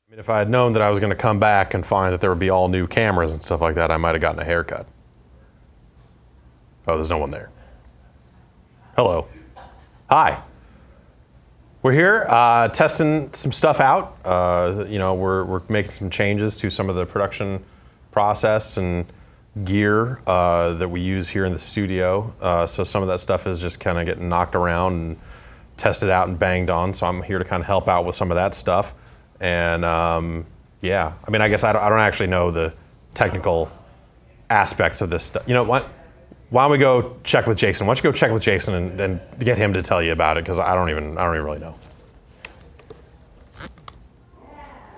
I mean, if I had known that I was going to come back and find that there would be all new cameras and stuff like that, I might have gotten a haircut. Oh, there's no one there. Hello. Hi. We're here testing some stuff out. We're making some changes to some of the production process and gear that we use here in the studio. So some of that stuff is just kind of getting knocked around and tested out and banged on. So I'm here to kind of help out with some of that stuff. And yeah, I mean, I guess I don't actually know the technical aspects of this stuff. You know what? Why don't we go check with Jason? Why don't you go check with Jason and then get him to tell you about it? Because I don't even really know.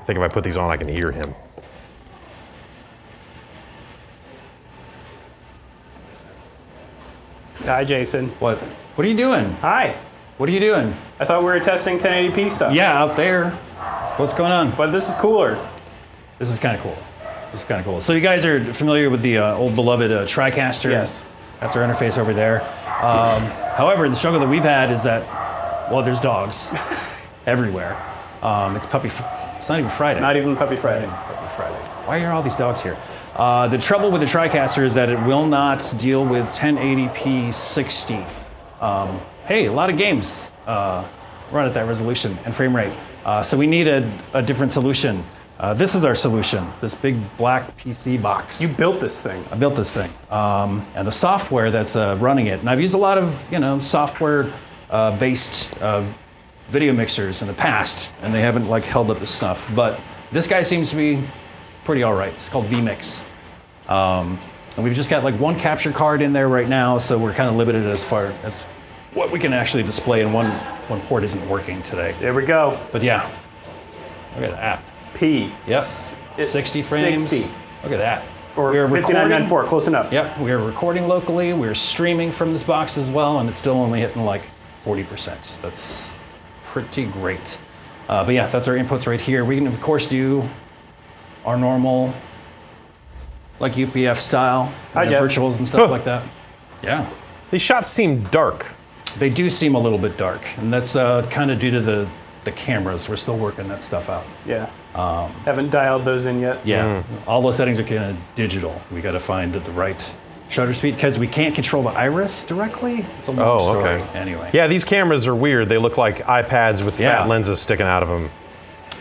I think if I put these on, I can hear him. Hi, Jason. What are you doing? Hi. What are you doing? I thought we were testing 1080p stuff. Yeah, out there. What's going on? But this is cooler. This is kind of cool. This is kind of cool. So you guys are familiar with the old beloved TriCaster? Yes. That's our interface over there. However, the struggle that we've had is that, well, there's dogs everywhere. It's not even Friday. It's not even Puppy Friday. Why are all these dogs here? The trouble with the TriCaster is that it will not deal with 1080p 60. Hey, a lot of games run at that resolution and frame rate. So we need a different solution. This is our solution, this big black PC box. You built this thing. I built this thing. And the software that's running it. And I've used a lot of, software-based video mixers in the past, and they haven't held up to snuff. But this guy seems to be pretty all right. It's called vMix. And we've just got one capture card in there right now, so we're kind of limited as far as what we can actually display, and one port isn't working today. There we go. But yeah, look at that. P. Yep. 60 frames. 60. Look at that. Or 5994, close enough. Yep, we are recording locally. We're streaming from this box as well, and it's still only hitting 40%. That's pretty great. But yeah, that's our inputs right here. We can, of course, do our normal, UPF style, virtuals and stuff like that. Yeah. These shots seem dark. They do seem a little bit dark, and that's kind of due to the cameras. We're still working that stuff out. Yeah. Haven't dialed those in yet. Yeah. All those settings are kind of digital. We got to find the right shutter speed because we can't control the iris directly. It's a long story. Okay. Anyway. Yeah, these cameras are weird. They look like iPads with fat lenses sticking out of them.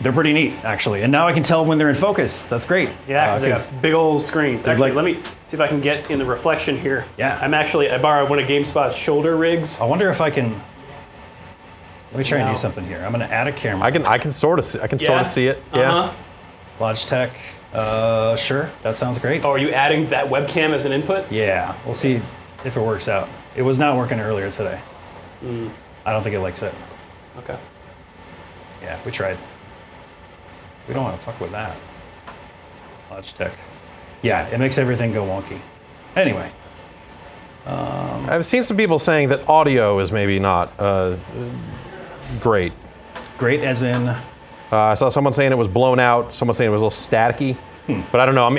They're pretty neat, actually. And now I can tell when they're in focus. That's great. Yeah, because they got big old screens. Actually, let me see if I can get in the reflection here. Yeah. I borrowed one of GameSpot's shoulder rigs. I wonder if I can. Let me try and do something here. I'm going to add a camera. I can sort of see it. Yeah. Logitech. Sure. That sounds great. Oh, are you adding that webcam as an input? Yeah. We'll see if it works out. It was not working earlier today. I don't think it likes it. Okay. Yeah, we tried. We don't want to fuck with that. Logitech. Yeah, it makes everything go wonky. Anyway. I've seen some people saying that audio is maybe not great. Great as in? I saw someone saying it was blown out. Someone saying it was a little staticky. But I don't know.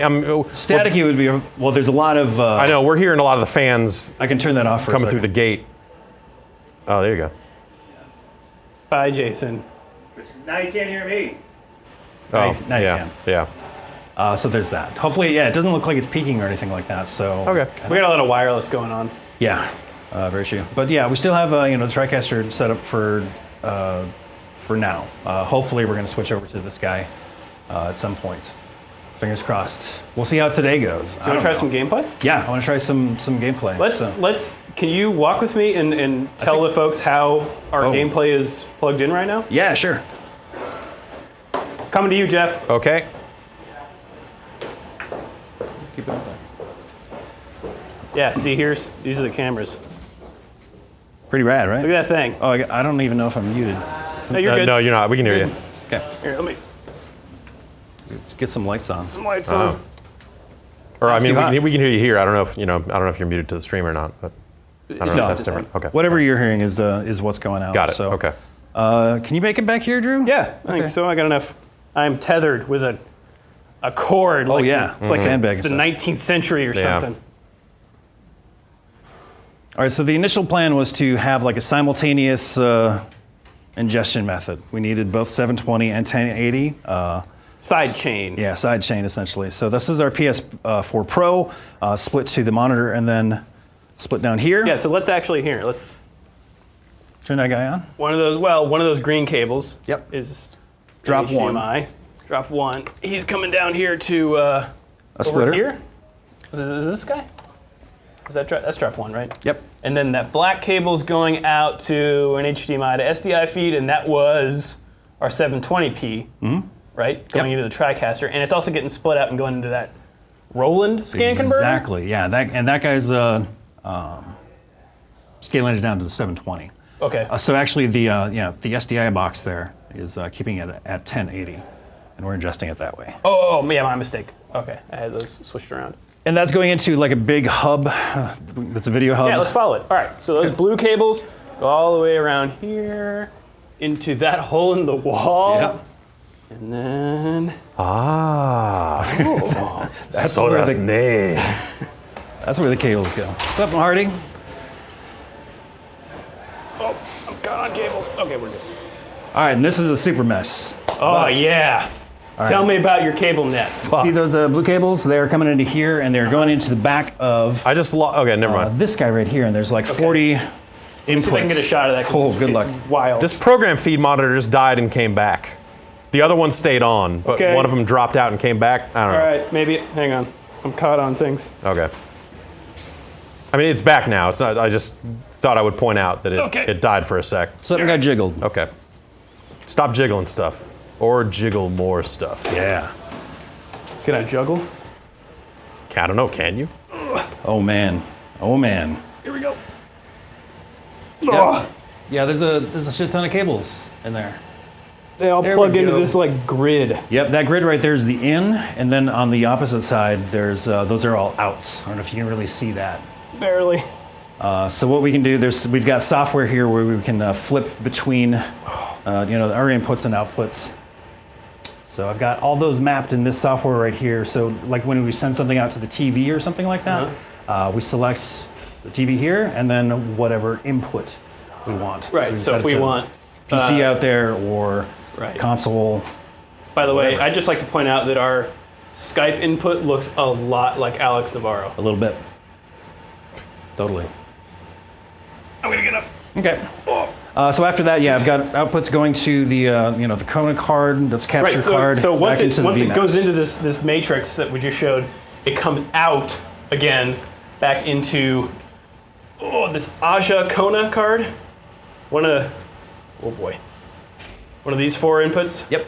Staticky would be, well, there's a lot of... I know, we're hearing a lot of the fans... I can turn that off for coming through the gate. Oh, there you go. Bye, Jason. Now you can't hear me. Oh, now you can. Yeah. So there's that. Hopefully, yeah, it doesn't look like it's peaking or anything like that. So okay, we got a lot of wireless going on. Yeah, very true. But yeah, we still have the TriCaster set up for now. Hopefully, we're going to switch over to this guy at some point. Fingers crossed. We'll see how today goes. Do you want to try some gameplay? Yeah, I want to try some gameplay. Let's. Can you walk with me and tell the folks how our gameplay is plugged in right now? Yeah, sure. Coming to you, Jeff. Okay. Keep it open. Yeah, see, these are the cameras. Pretty rad, right? Look at that thing. Oh, I don't even know if I'm muted. No, you're good. No, you're not. We can hear you. Okay. Here, Let's get some lights on. Some lights on. Or I mean, we can hear you here. I don't know if I don't know if you're muted to the stream or not, but I don't know if that's different. Okay. Whatever you're hearing is what's going on. Got it. So, okay. Can you make it back here, Drew? Yeah, I think so. I got enough. I'm tethered with a cord. Oh yeah, it's like sandbag. It's the 19th century or something. All right. So the initial plan was to have a simultaneous ingestion method. We needed both 720 and 1080. Side chain. Yeah, side chain essentially. So this is our PS4 Pro, split to the monitor and then split down here. Yeah, so let's actually here. Let's turn that guy on. one of those green cables. Yep. Is Drop HDMI. one. Drop one. He's coming down here to A splitter. here. Is this guy? Is that that's drop one, right? Yep. And then that black cable's going out to an HDMI to SDI feed, and that was our 720p, right? Going into the TriCaster, and it's also getting split out and going into that Roland scan converter. Exactly. Yeah. That guy's scaling it down to the 720. Okay. So actually, the SDI box there is keeping it at 1080, and we're adjusting it that way. Oh, yeah, my mistake. Okay, I had those switched around. And that's going into like a big hub. That's a video hub. Yeah, let's follow it. All right, so those blue cables go all the way around here into that hole in the wall. Yep. And then... That's where the cables go. What's up, Hardy? Oh, I'm caught on cables. Okay, we're good. All right, and this is a super mess. Oh, yeah. Tell me about your cable net. See those blue cables? They're coming into here, and they're going into the back of I just okay, never mind. this guy right here, and there's like 40 inputs. See if I can get a shot of that. Oh, good luck. Wild. This program feed monitor just died and came back. The other one stayed on, but Okay. one of them dropped out and came back. I don't know. All right, maybe. Hang on. I'm caught on things. Okay. I mean, it's back now. It's not. I just thought I would point out that it died for a sec. Something got jiggled. Okay. Stop jiggling stuff, or jiggle more stuff. Yeah. Can I juggle? I don't know. Can you? Oh man. Oh man. Here we go. Yep. Yeah, there's a shit ton of cables in there. They all There plug we into go. this like grid. Yep, that grid right there is the in, and then on the opposite side, there's those are all outs. I don't know if you can really see that. Barely. So what we can do, we've got software here where we can flip between, our inputs and outputs. So I've got all those mapped in this software right here. So like when we send something out to the TV or something like that, we select the TV here and then whatever input we want. Right. So if we want PC out there or console. By the way, I'd just like to point out that our Skype input looks a lot like Alex Navarro. A little bit. Totally. I'm gonna get up. Okay. So after that, I've got outputs going to the the Kona card, that's capture Right. So, card. so once back it into the goes VMAX. into this matrix that we just showed, it comes out again back into this Aja Kona card. One of these 4 inputs. Yep.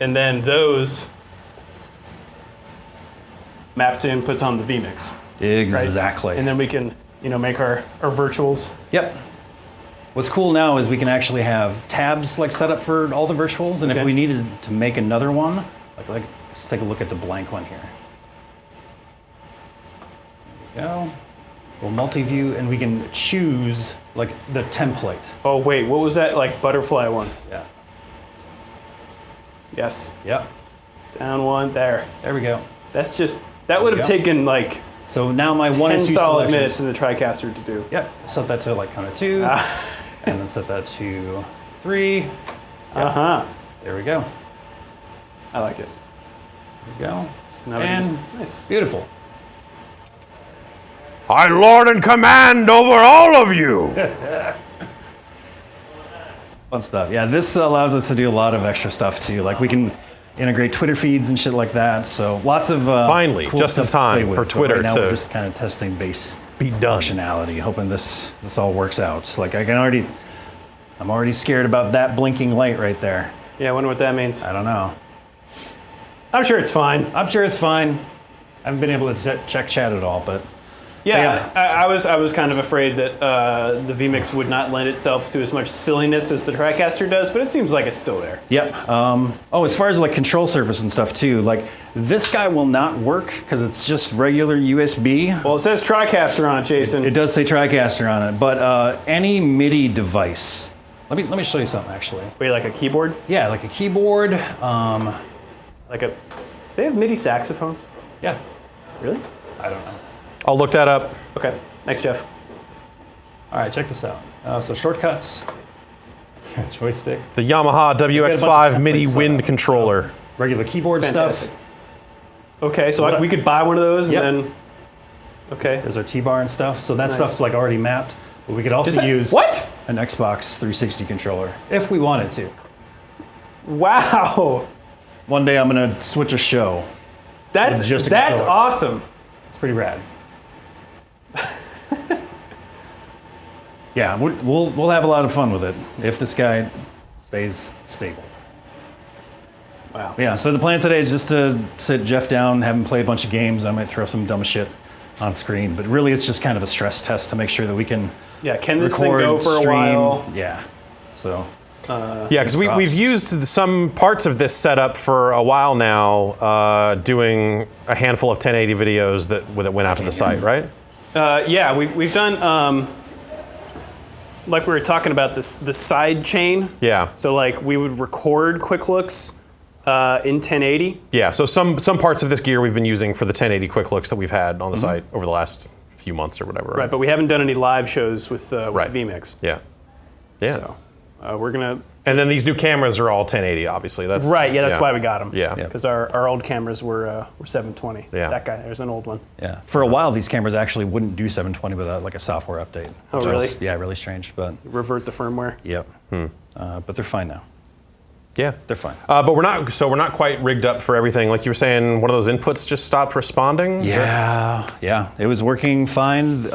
And then those map to inputs on the vMix. Exactly. And then we can, make our virtuals. Yep. What's cool now is we can actually have tabs like set up for all the virtuals, and if we needed to make another one, like let's take a look at the blank one here. There we go. We'll multi-view, and we can choose like the template. Oh wait, what was that like butterfly one? Yeah. Yes. Yep. Down one there. There we go. That would have taken like So now my 1 and 10 2 solid selections. minutes in the TriCaster to do. Yep. Set that to like kind of 2, and then set that to 3. There we go. I like it. There we go. So now And we just, nice. beautiful. I lord and command over all of you. Fun stuff. Yeah, this allows us to do a lot of extra stuff too. Like we can integrate Twitter feeds and shit like that. So lots of Finally, cool just in stuff to play time with. for But Twitter right now to we're just kind of testing base be done. functionality, hoping this all works out. Like I'm already scared about that blinking light right there. Yeah, I wonder what that means. I don't know. I'm sure it's fine. I'm sure it's fine. I haven't been able to check chat at all, but Yeah, I was kind of afraid that the vMix would not lend itself to as much silliness as the TriCaster does, but it seems like it's still there. yep. As far as like control surface and stuff too, like this guy will not work because it's just regular USB. Well, it says TriCaster on it, Jason. It does say TriCaster on it, but any MIDI device. Let me show you something actually. Wait, like a keyboard? Yeah, like a keyboard. Like do they have MIDI saxophones? Yeah. Really? I don't know. I'll look that up. Okay, thanks, Jeff. All right, check this out. So shortcuts. Joystick. The Yamaha got a bunch WX5 of MIDI templates wind set up, controller. Regular keyboard Fantastic. stuff. Okay, so we could buy one of those Yep. and then. Okay. There's our T-bar and stuff. So that Nice. stuff's like already mapped. But we could also use What? an Xbox 360 controller if we wanted to. Wow. One day I'm gonna switch a show. That's just a that's controller. awesome. It's pretty rad. Yeah, we'll have a lot of fun with it if this guy stays stable. Wow. Yeah, so the plan today is just to sit Jeff down, have him play a bunch of games. I might throw some dumb shit on screen, but really it's just kind of a stress test to make sure that we can Yeah, can this thing record, go for a stream. while? Yeah, so Yeah, because we've used some parts of this setup for a while now, doing a handful of 1080 videos that went out to the site, right? Yeah, we've done like we were talking about the side chain. Yeah. So like we would record quick looks in 1080. Yeah, so some parts of this gear we've been using for the 1080 quick looks that we've had on the site over the last few months or whatever. Right, but we haven't done any live shows with Right. vMix. Yeah. Yeah. So we're gonna. And then these new cameras are all 1080, obviously. That's Right, yeah, that's why we got them. Yeah. Because our old cameras were 720. Yeah. That guy, there's an old one. yeah. For a while, these cameras actually wouldn't do 720 without like a software update. Oh, Which really? was, yeah, really strange, but Revert the firmware. yep. But they're fine now. Yeah. They're fine. But we're not quite rigged up for everything. Like you were saying, one of those inputs just stopped responding. Yeah. It was working fine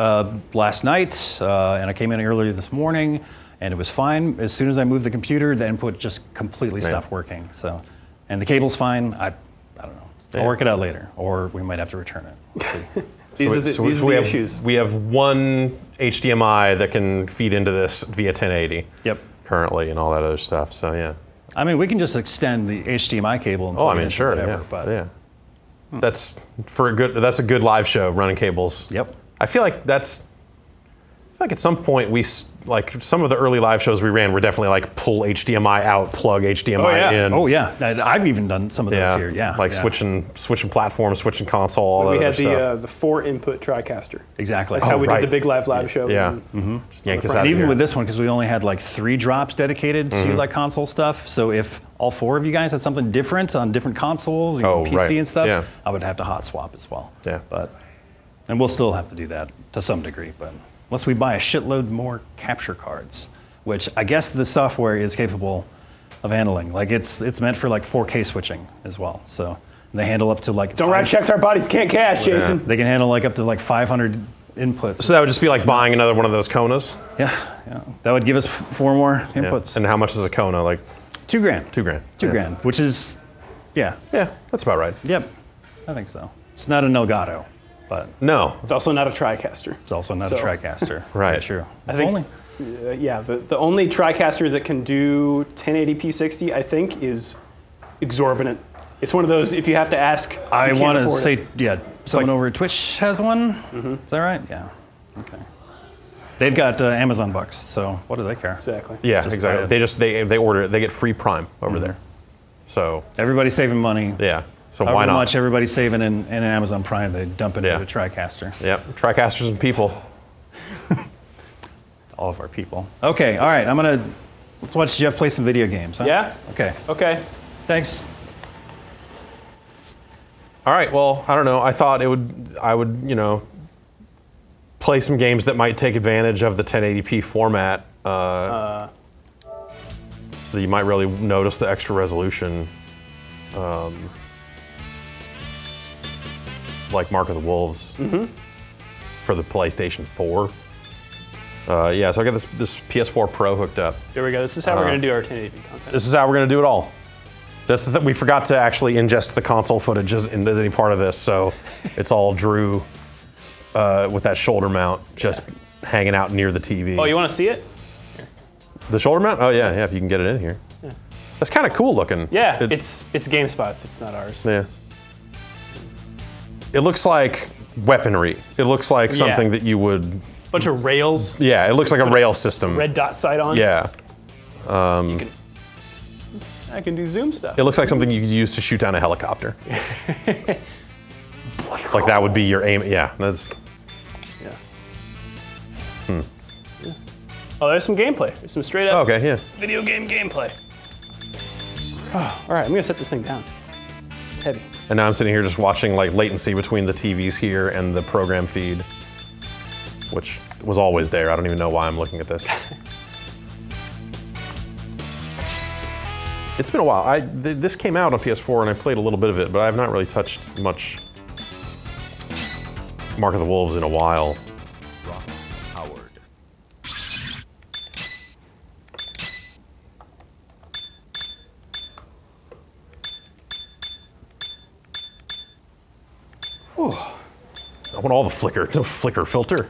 last night, and I came in earlier this morning, and it was fine. As soon as I moved the computer, the input just completely stopped working. So, and the cable's fine. I don't know. I'll work it out later, or we might have to return it. We'll see. These are the issues. We have one HDMI that can feed into this via 1080 Yep. currently and all that other stuff. So yeah. I mean, we can just extend the HDMI cable and plug it into Sure. whatever, Yeah. but Yeah. That's a good live show, running cables. Yep. I feel like at some point like some of the early live shows we ran were definitely like pull HDMI out, plug HDMI in. Oh yeah, I've even done some of those here. Yeah, like yeah. switching platforms, switching console, all that We other had stuff. the 4-input TriCaster. Exactly. That's how we right. did the big live show. Yeah. Just yank this out And of even here. with this one, because we only had like 3 drops dedicated to like console stuff. So if all 4 of you guys had something different on different consoles, PC right. and stuff, Yeah. I would have to hot swap as well. Yeah. And we'll still have to do that to some degree, but unless we buy a shitload more capture cards, which I guess the software is capable of handling. Like it's meant for like 4K switching as well. So they handle up to like Don't write checks our bodies can't cash, Jason. They can handle like up to like 500 inputs. So that would just be like buying another one of those Konas. Yeah. That would give us 4 more Yeah. inputs. And how much is a Kona? Like $2,000. $2,000. $2,000, which is, yeah. Yeah, that's about right. Yep. I think so. It's not an Elgato, but No. It's also not a TriCaster. it's also not So- a TriCaster. Right. Yeah, true. I think Only. yeah, the only TriCaster that can do 1080p 60, I think, is exorbitant. It's one of those, if you have to ask, I you can't want to afford say, it. yeah, someone like- over at Twitch has one. Is that right? Yeah. Okay. They've got Amazon bucks, so what do they care? Exactly. Yeah, Just exactly. buy it. They order it. They get free Prime over there. So Everybody's saving money. yeah. So However why not? much everybody's saving in Amazon Prime, they dump it Yeah. into the TriCaster. Yep. TriCasters and people. All of our people. Okay, all right, let's watch Jeff play some video games. Huh? Yeah? Okay, Okay. thanks. All right. Well, I don't know. I thought I would play some games that might take advantage of the 1080p format. That you might really notice the extra resolution. Like Mark of the Wolves for the PlayStation 4. Yeah, so I got this PS4 Pro hooked up. There we go. This is how we're going to do our 1080p content. This is how we're going to do it all. We forgot to actually ingest the console footage as any part of this, so it's all Drew with that shoulder mount just hanging out near the TV. Oh, you want to see it? The shoulder mount? Oh yeah, if you can get it in here. Yeah. That's kind of cool looking. Yeah, it's GameSpot's. It's not ours. Yeah. It looks like weaponry. It looks like something that you would. Bunch of rails. Yeah, it looks like a rail system. Red dot sight on. Yeah. I can do zoom stuff. It looks like something you could use to shoot down a helicopter. Like that would be your aim. Yeah, that's. Yeah. Hmm. Yeah. Oh, there's some gameplay. There's some straight up Okay, yeah. video game gameplay. Oh, all right, I'm gonna set this thing down. It's heavy. And now I'm sitting here just watching like latency between the TVs here and the program feed, which was always there. I don't even know why I'm looking at this. It's been a while. This came out on PS4 and I played a little bit of it, but I have not really touched much Mark of the Wolves in a while. Howard. Whew. I want all the flicker, no flicker filter.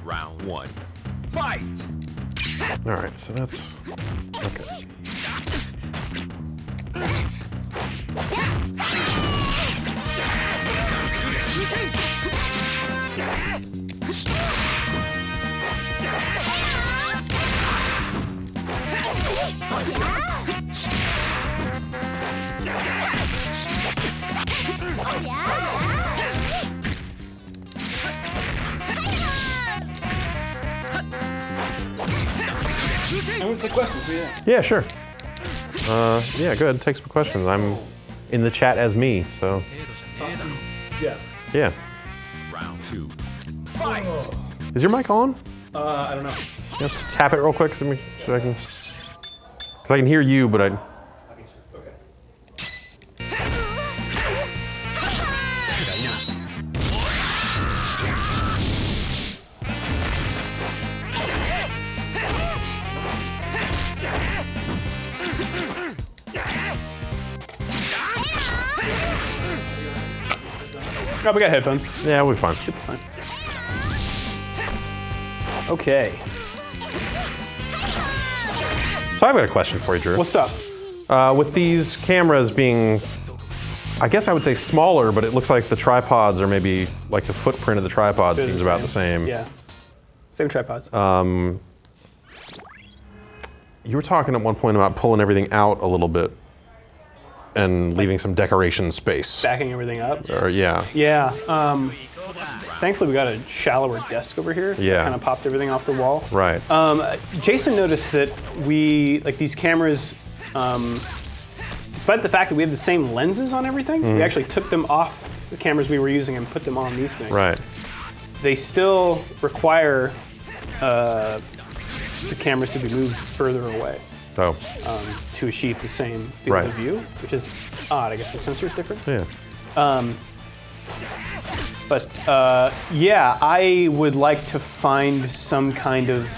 Round 1. Fight! All right, so that's okay. I'm gonna take questions. Yeah. Yeah, sure. Yeah, go ahead and take some questions. I'm in the chat as me, so Jeff. yeah. Round 2. Fight! Is your mic on? I don't know. Let's tap it real quick so I can, because I can hear you, but I. Oh, we got headphones. Yeah, we'll be fine. Should be fine. Okay. So I've got a question for you, Drew. What's up? With these cameras being, I guess I would say smaller, but it looks like the tripods are maybe, like the footprint of the tripod They're seems the about the same. Yeah. Same tripods. You were talking at one point about pulling everything out a little bit and leaving some decoration space. Backing everything up. Or, yeah. Yeah. Thankfully, we got a shallower desk over here. Yeah. Kind of popped everything off the wall. Right. Jason noticed that these cameras, despite the fact that we have the same lenses on everything, we actually took them off the cameras we were using and put them on these things. Right. They still require the cameras to be moved further away Oh. to achieve the same field Right. of view, which is odd. I guess the sensor's different. Yeah. But yeah, I would like to find some kind of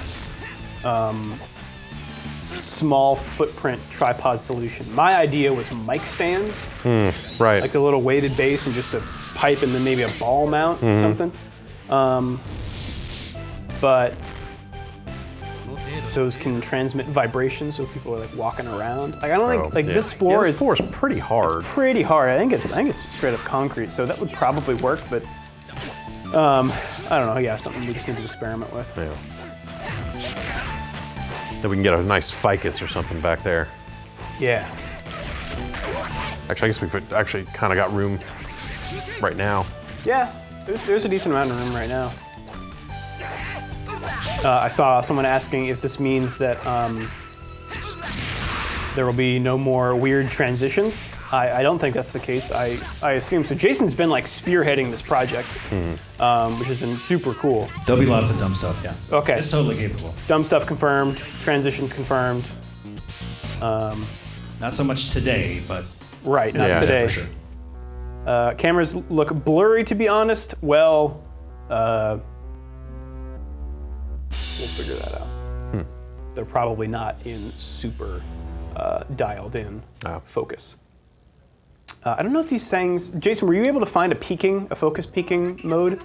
small footprint tripod solution. My idea was mic stands, Right. like the little weighted base and just a pipe and then maybe a ball mount or something. But those can transmit vibration, so people are like walking around. Like I don't think yeah. this floor this floor is pretty hard. pretty hard. I think it's straight up concrete, so that would probably work. But I don't know. Yeah, something we just need to experiment with. Yeah. Then we can get a nice ficus or something back there. Yeah. Actually, I guess we've actually kind of got room right now. Yeah. There's a decent amount of room right now. I saw someone asking if this means that there will be no more weird transitions. I don't think that's the case. I assume so. Jason's been like spearheading this project, which has been super cool. There'll be lots of dumb stuff, yeah. Okay. It's totally capable. Dumb stuff confirmed. Transitions confirmed. Not so much today, but Right. Not Yeah. today. for sure. Cameras look blurry, to be honest. Well, we'll figure that out. They're probably not in super dialed in focus. I don't know if these things, Jason, were you able to find a focus peaking mode?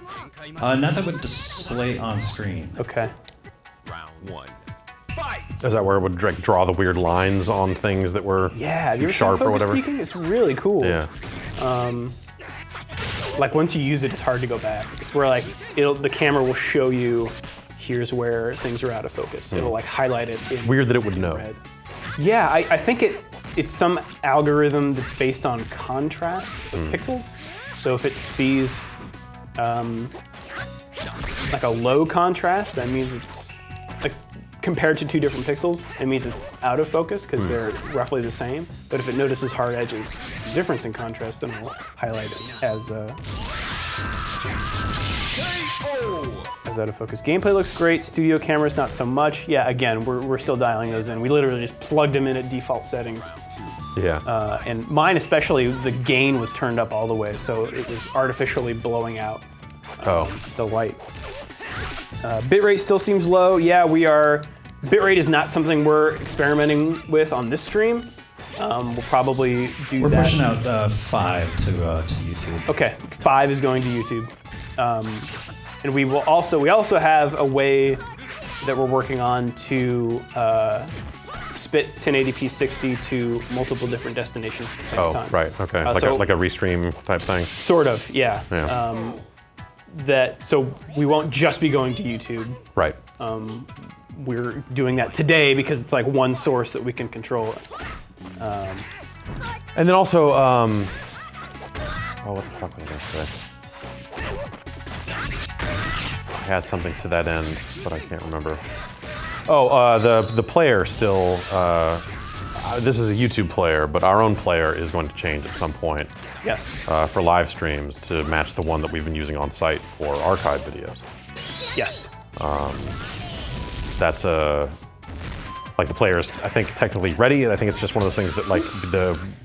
Not that would display on screen. Okay. Round 1. Fight! Is that where it would draw the weird lines on things that were Yeah, have too you ever seen sharp focus or whatever? peaking? It's really cool. Yeah. Like once you use it, it's hard to go back. It's where like the camera will show you here's where things are out of focus. It'll like highlight it. It's weird that it would know. red. Yeah, I think it's some algorithm that's based on contrast of pixels. So if it sees like a low contrast, that means it's like compared to two different pixels, it means it's out of focus because they're roughly the same. But if it notices hard edges, difference in contrast, then it'll highlight it as out of focus. Gameplay looks great. Studio cameras, not so much. Yeah, again, we're still dialing those in. We literally just plugged them in at default settings. Yeah. And mine especially, the gain was turned up all the way, so it was artificially blowing out the light. Bitrate still seems low. Yeah, we are. Bitrate is not something we're experimenting with on this stream. We'll probably do We're that. pushing out 5 to YouTube. Okay, 5 is going to YouTube. And we also have a way that we're working on to spit 1080p 60 to multiple different destinations at the same time. Right. Okay. Like a restream type thing. Sort of, yeah. Yeah. So we won't just be going to YouTube. Right. We're doing that today because it's like one source that we can control. And then also, what the fuck was I gonna say? I had something to that end, but I can't remember. Oh, the player still. This is a YouTube player, but our own player is going to change at some point. Yes. For live streams to match the one that we've been using on site for archive videos. Yes. That's like the player's, I think, technically ready. I think it's just one of those things that like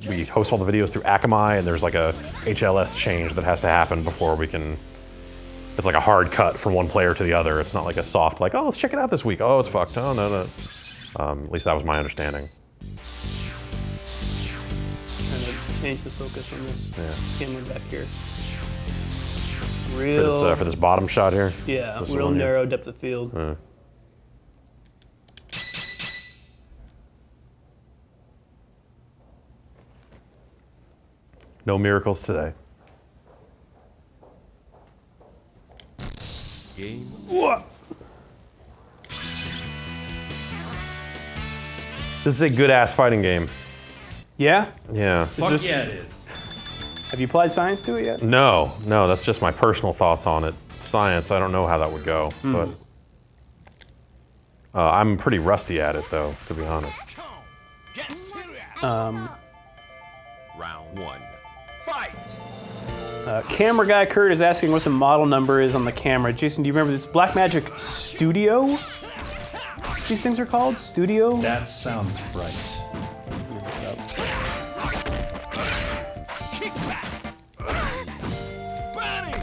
we host all the videos through Akamai, and there's like a HLS change that has to happen before we can. It's like a hard cut from one player to the other. It's not like a soft like, oh, let's check it out this week. Oh, it's fucked. Oh, no. At least that was my understanding. Trying to change the focus on this camera back here. For this bottom shot here. Yeah, this real one here. narrow depth of field. No miracles today. Game. Whoa. This is a good ass fighting game. Yeah? Yeah. Fuck this- yeah, it is. Have you applied science to it yet? No, that's just my personal thoughts on it. Science, I don't know how that would go, but I'm pretty rusty at it though, to be honest. Get serious. Um, Round 1. Fight. Camera guy Kurt is asking what the model number is on the camera. Jason, do you remember this Blackmagic Studio? These things are called Studio? That sounds right. Kick back. Body.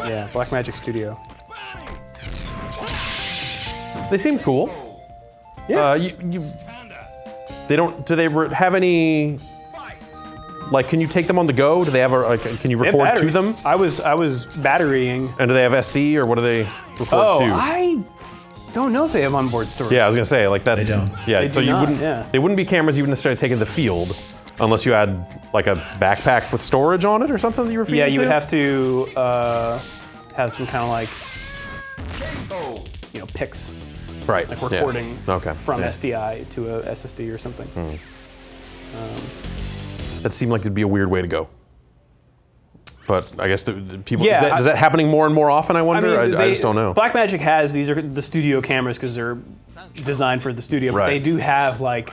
Yeah, Blackmagic Studio. They seem cool. Yeah. They don't. Do they have any? Like, can you take them on the go? Do they have can you They have record to batteries. them? I was batterying. And do they have SD or what do they record Oh, to? I don't know if they have onboard storage. Yeah, I was gonna say like that's. They don't. Yeah, They so do you not, wouldn't. yeah. They wouldn't be cameras you would necessarily take in the field, unless you had like a backpack with storage on it or something that you were feeding. Yeah, you would to? have to have some kind of like, pics, right like yeah. recording Okay. from yeah. SDI to a SSD or something. That seemed like it'd be a weird way to go. But I guess do people. Yeah, is that happening more and more often? I wonder. I just don't know. Blackmagic has, these are the studio cameras because they're designed for the studio, but Right. they do have like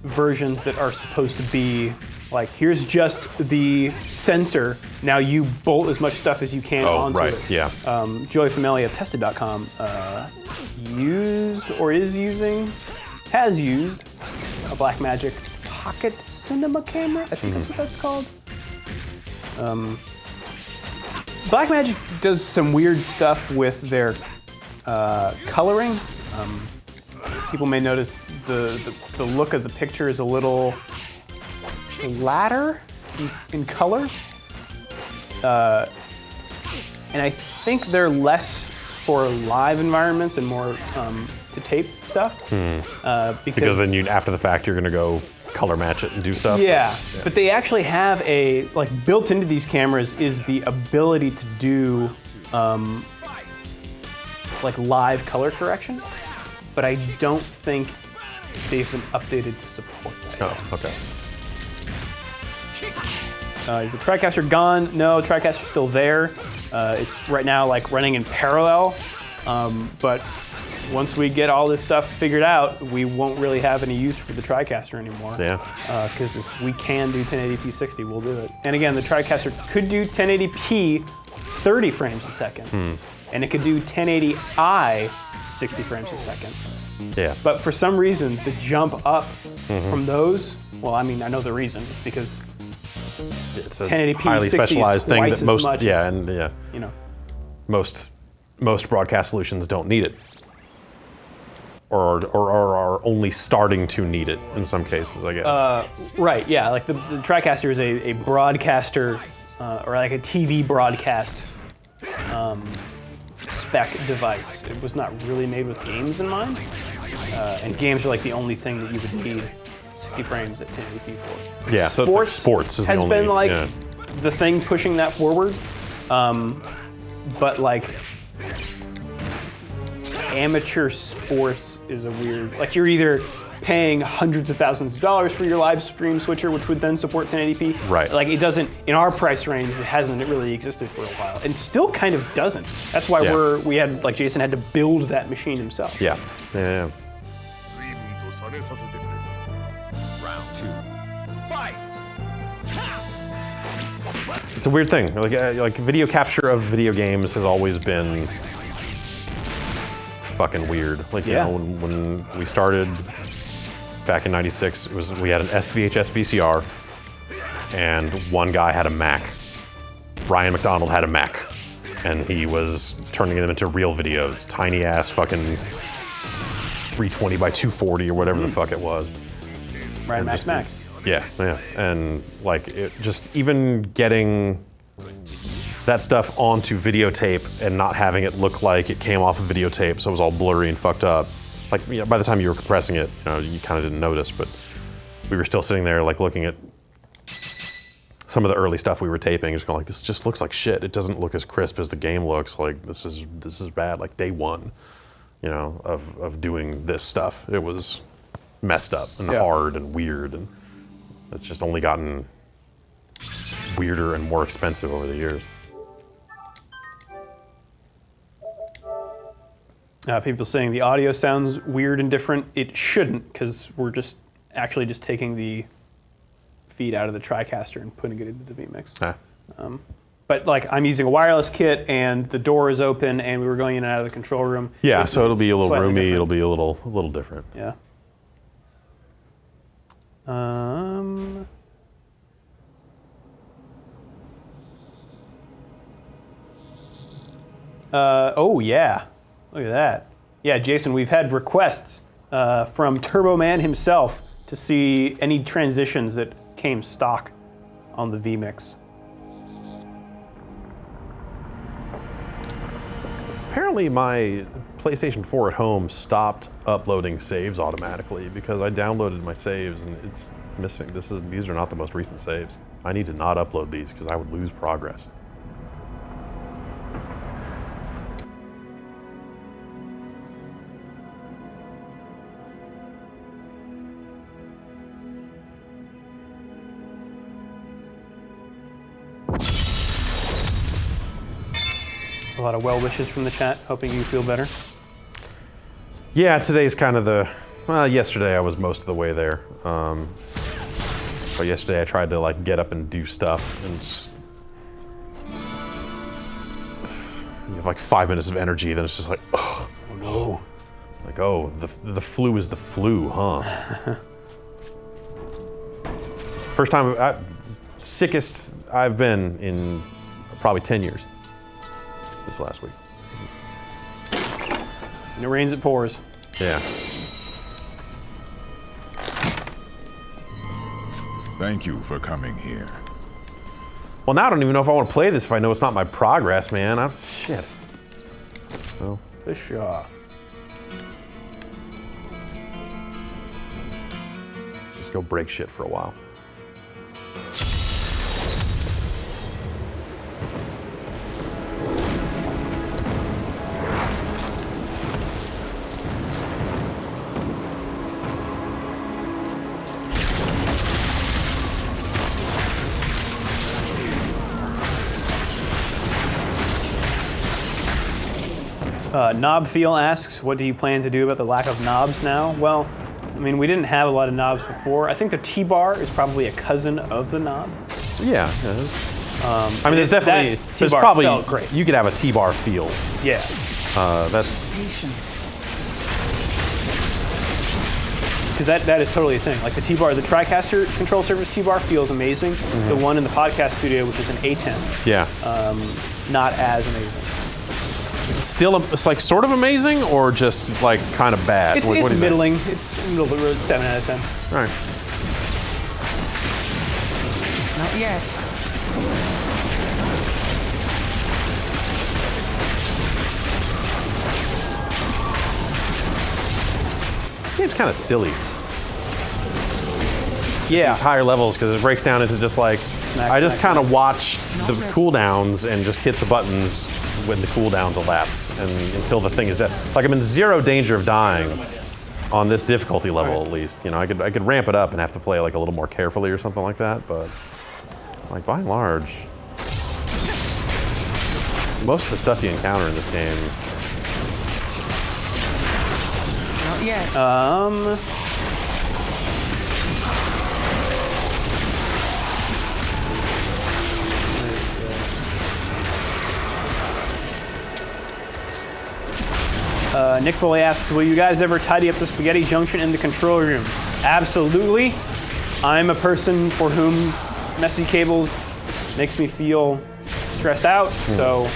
versions that are supposed to be like, here's just the sensor, now you bolt as much stuff as you can onto right. it. Yeah. Joey Fameli of Tested.com used or has used a Blackmagic Pocket Cinema camera. I think that's what that's called. Blackmagic does some weird stuff with their coloring. People may notice the look of the picture is a little flatter in color. And I think they're less for live environments and more to tape stuff. Because then after the fact, you're gonna go color match it and do stuff. Yeah, but they actually have a, like, built into these cameras is the ability to do, like, live color correction, but I don't think they've been updated to support that. Oh, okay. Is the TriCaster gone? No, TriCaster's still there. It's right now like running in parallel, but once we get all this stuff figured out, we won't really have any use for the TriCaster anymore. Yeah. Because if we can do 1080p 60, we'll do it. And again, the TriCaster could do 1080p 30 frames a second, and it could do 1080i 60 frames a second. Yeah. But for some reason, the jump up from those, well, I mean, I know the reason. It's because it's a 1080p highly 60 is specialized thing twice that most, as much yeah, as, and yeah, you know, most broadcast solutions don't need it, or are only starting to need it in some cases, I guess. Right, yeah, like the TriCaster is a broadcaster, or like a TV broadcast spec device. It was not really made with games in mind, and games are like the only thing that you would need 60 frames at 1080p for. Yeah, so it's like sports is has the only, been like yeah. the thing pushing that forward, but like amateur sports is a weird, like you're either paying hundreds of thousands of dollars for your live stream switcher, which would then support 1080p. Right. Like it doesn't, in our price range, it hasn't really existed for a while, and still kind of doesn't. That's why Yeah. we had, like Jason had to build that machine himself. Yeah, yeah, yeah. Round 2. Fight! It's a weird thing. Like video capture of video games has always been fucking weird. Like, you Yeah. know, when we started back in '96, we had an SVHS VCR, and one guy had a Mac. Ryan McDonald had a Mac, and he was turning them into real videos, tiny ass fucking 320 by 240 or whatever the fuck it was. Ryan And Mac just- Mac. Yeah, yeah, and like it just even getting that stuff onto videotape and not having it look like it came off of videotape, so it was all blurry and fucked up. Like, you know, by the time you were compressing it, you know, you kind of didn't notice, but we were still sitting there like looking at some of the early stuff we were taping, just going like, this just looks like shit. It doesn't look as crisp as the game looks. Like this is bad. Like day one, you know, of doing this stuff, it was messed up and Yeah. hard and weird, and it's just only gotten weirder and more expensive over the years. People saying the audio sounds weird and different. It shouldn't, because we're just actually just taking the feed out of the TriCaster and putting it into the vMix. Ah. But like I'm using a wireless kit, and the door is open, and we were going in and out of the control room. Yeah, so it'll be a little slightly roomy. different. It'll be a little different. Yeah. Oh yeah, look at that. Yeah, Jason, we've had requests from Turbo Man himself to see any transitions that came stock on the vMix. Apparently my PlayStation 4 at home stopped uploading saves automatically because I downloaded my saves and it's missing. These are not the most recent saves. I need to not upload these because I would lose progress. A lot of well wishes from the chat, hoping you feel better. Yeah, today's kind of the, well, yesterday I was most of the way there. But yesterday I tried to like get up and do stuff and just, you have like 5 minutes of energy, then it's just like, oh no. Like, oh, the flu is the flu, huh? First time, sickest I've been in probably 10 years. This last week. And it rains, it pours. Yeah. Thank you for coming here. Well, now I don't even know if I want to play this if I know it's not my progress, man. Shit. Well, Pshaw. it's just go break shit for a while. Knobfeel asks, what do you plan to do about the lack of knobs now? Well, I mean, we didn't have a lot of knobs before. I think the T-bar is probably a cousin of the knob. Yeah. It is. I mean, there's definitely, there's T-bar probably, felt great. you could have a T-bar feel. Yeah. That's, Because that is totally a thing. Like the T-bar, the TriCaster control surface T-bar feels amazing. The one in the podcast studio, which is an A10, yeah. not as amazing. Still, it's like sort of amazing, or just like kind of bad? It's, What do you think? middling. It's middle of the road, 7 out of 10. All right. Not yet. This game's kind of silly. Yeah. These higher levels, because it breaks down into just like, I just kind of watch the cooldowns and just hit the buttons when the cooldowns elapse, and until the thing is dead. Like, I'm in zero danger of dying on this difficulty level, at least. You know, I could ramp it up and have to play like a little more carefully or something like that, but like by and large, most of the stuff you encounter in this game. Not yet. Nick Foley asks, will you guys ever tidy up the spaghetti junction in the control room? Absolutely. I'm a person for whom messy cables makes me feel stressed out, so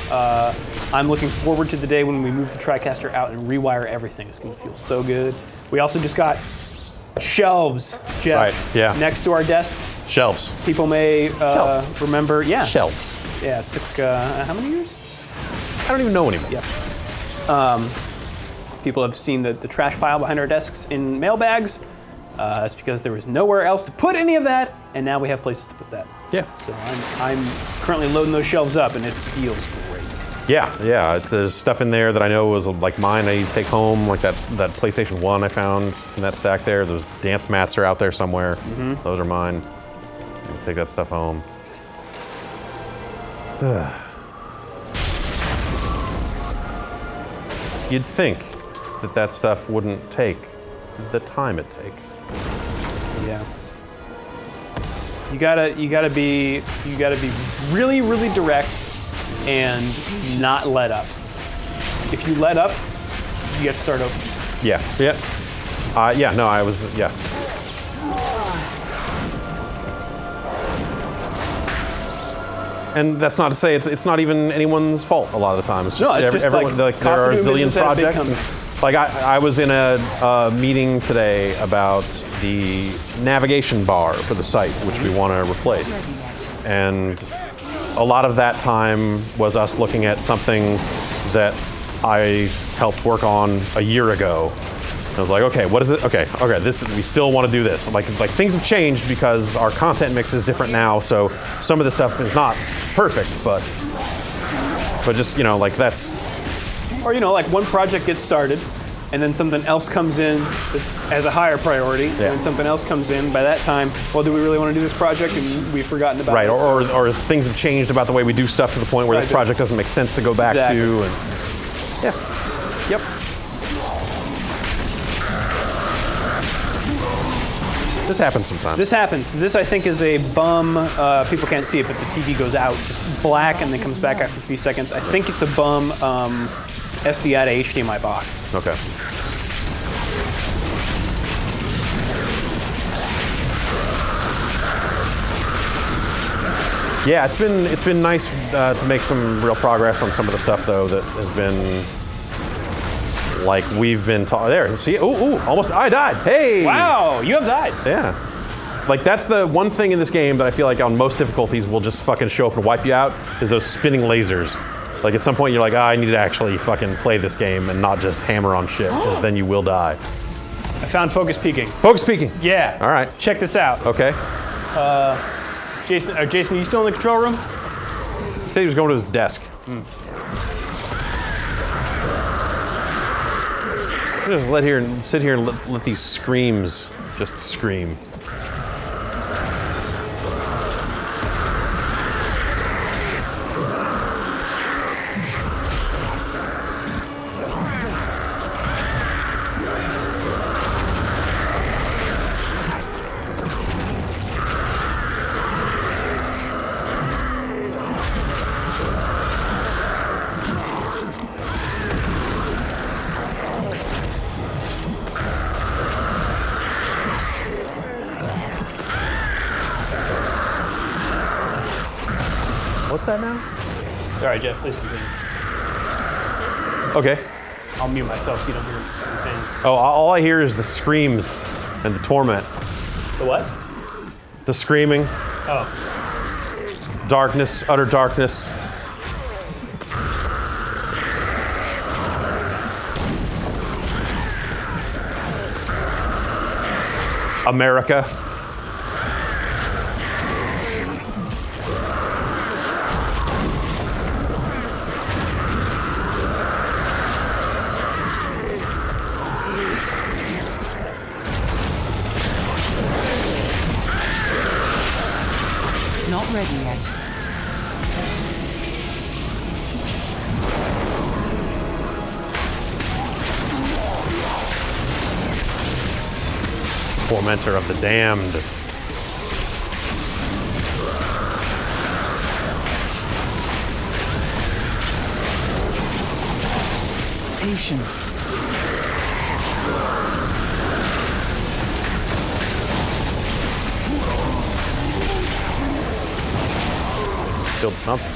I'm looking forward to the day when we move the TriCaster out and rewire everything. It's going to feel so good. We also just got shelves, Jeff, Right, yeah. next to our desks. Shelves. People may Shelves. remember, yeah. Shelves. Yeah, it took how many years? I don't even know anymore. Yep. People have seen the trash pile behind our desks in mailbags. It's because there was nowhere else to put any of that, and now we have places to put that. Yeah. So I'm currently loading those shelves up, and it feels great. Yeah. There's stuff in there that I know was like mine I need to take home, like that PlayStation 1 I found in that stack there. Those dance mats are out there somewhere. Those are mine. I'll take that stuff home. You'd think that stuff wouldn't take the time it takes. Yeah. You gotta be really, really direct and not let up. If you let up, you get to start over. Yeah. No, I was, yes. And that's not to say it's not even anyone's fault a lot of the time. It's just, No, it's just everyone, like there are a cost of doing zillion business at a big projects. company. Like I was in a meeting today about the navigation bar for the site, which we want to replace. And a lot of that time was us looking at something that I helped work on a year ago. I was like, okay, what is it? Okay, we still want to do this. Like things have changed because our content mix is different now, so some of the stuff is not perfect, but just, you know, like that's... Or, you know, like one project gets started, and then something else comes in as a higher priority, and then something else comes in. By that time, well, do we really want to do this project? And we've forgotten about it. Right, or things have changed about the way we do stuff to the point where this project doesn't make sense to go back to. And yep. This happens sometimes. This happens. This, I think, is a bum. People can't see it, but the TV goes out just black and then comes back after a few seconds. I think it's a bum SDI to HDMI box. Okay. Yeah, it's been nice to make some real progress on some of the stuff though that has been like we've been there. See, ooh, almost I died. Hey! Wow, you have died. Yeah. Like that's the one thing in this game that I feel like on most difficulties will just fucking show up and wipe you out is those spinning lasers. Like at some point you're like, I need to actually fucking play this game and not just hammer on shit, because then you will die. I found focus peaking. Focus peaking. Yeah. All right. Check this out. Okay. Jason, are you still in the control room? He said he was going to his desk. Just sit here and let these screams just scream. What's that now? Sorry, Jeff, please continue. Okay. I'll mute myself so you don't hear things. Oh, all I hear is the screams and the torment. The what? The screaming, Oh. darkness, utter darkness. America. Not ready yet. Tormentor of the damned. Patience. Killed something.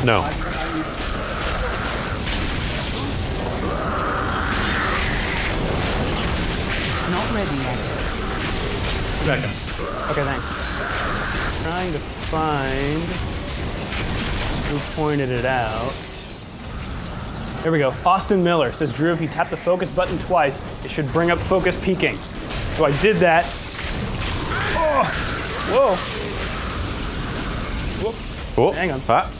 No. Not ready yet. Rebecca. Okay, thanks. Trying to find who pointed it out. There we go. Austin Miller says, Drew, if you tap the focus button twice, it should bring up focus peaking. So I did that. Oh! Whoa. Whoop. Oh. Hang on. Ah.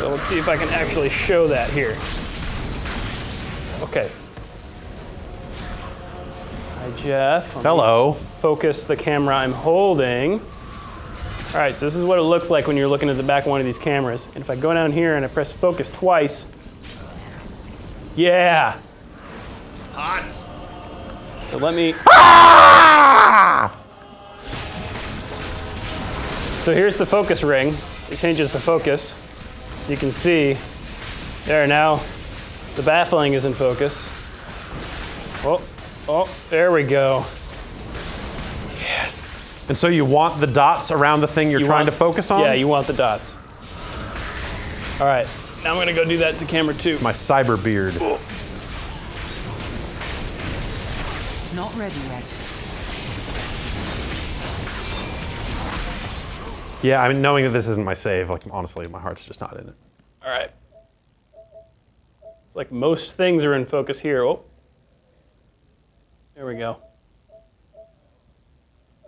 So let's see if I can actually show that here. Okay. Hi, Jeff. Let me Hello. focus the camera I'm holding. All right, so this is what it looks like when you're looking at the back of one of these cameras. And if I go down here and I press focus twice, yeah. Hot. So let me. Ah! So here's the focus ring. It changes the focus. You can see there now. The baffling is in focus. Oh, there we go. Yes. And so you want the dots around the thing you're trying to focus on? Yeah, you want the dots. All right, now I'm gonna go do that to camera 2. My cyber beard. Not ready yet. Yeah, I mean, knowing that this isn't my save, like, honestly, my heart's just not in it. All right. It's like most things are in focus here. Oh, there we go.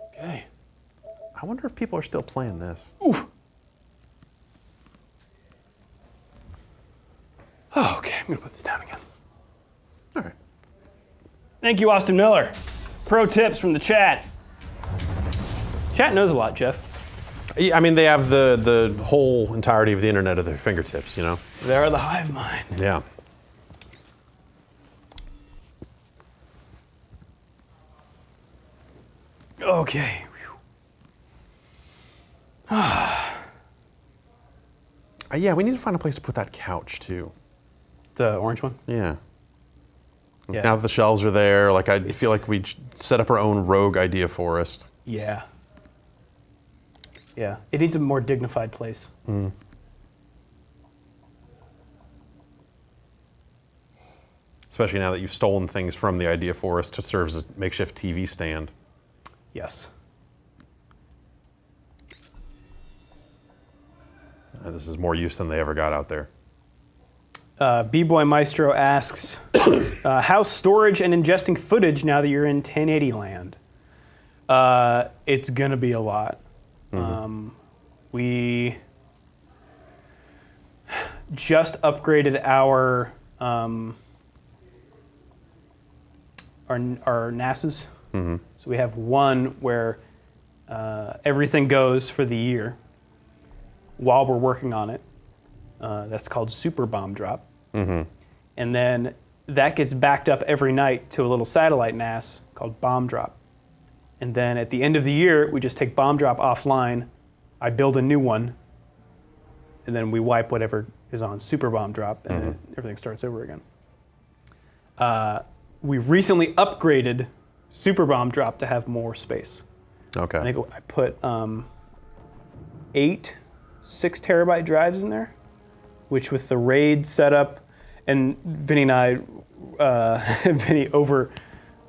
Okay. I wonder if people are still playing this. Oof. Oh, okay, I'm gonna put this down again. All right. Thank you, Austin Miller. Pro tips from the chat. Chat knows a lot, Jeff. Yeah, I mean, they have the whole entirety of the internet at their fingertips, you know? They are the hive mind. Yeah. Okay. Yeah, we need to find a place to put that couch, too. The orange one? Yeah. Yeah. Now that the shelves are there, like, I feel like we set up our own rogue idea forest. Yeah. Yeah. It needs a more dignified place. Mm. Especially now that you've stolen things from the idea forest to serve as a makeshift TV stand. Yes. This is more use than they ever got out there. B-Boy Maestro asks, how's storage and ingesting footage now that you're in 1080 land? It's gonna be a lot. We just upgraded our NASs. So we have one where everything goes for the year while we're working on it. That's called Super Bomb Drop. And then that gets backed up every night to a little satellite NAS called Bomb Drop. And then at the end of the year, we just take Bomb Drop offline, I build a new one, and then we wipe whatever is on Super Bomb Drop, and then everything starts over again. We recently upgraded Super Bomb Drop to have more space. Okay. I think I put 8 6-terabyte drives in there, which with the RAID setup, and Vinny and I, Vinny over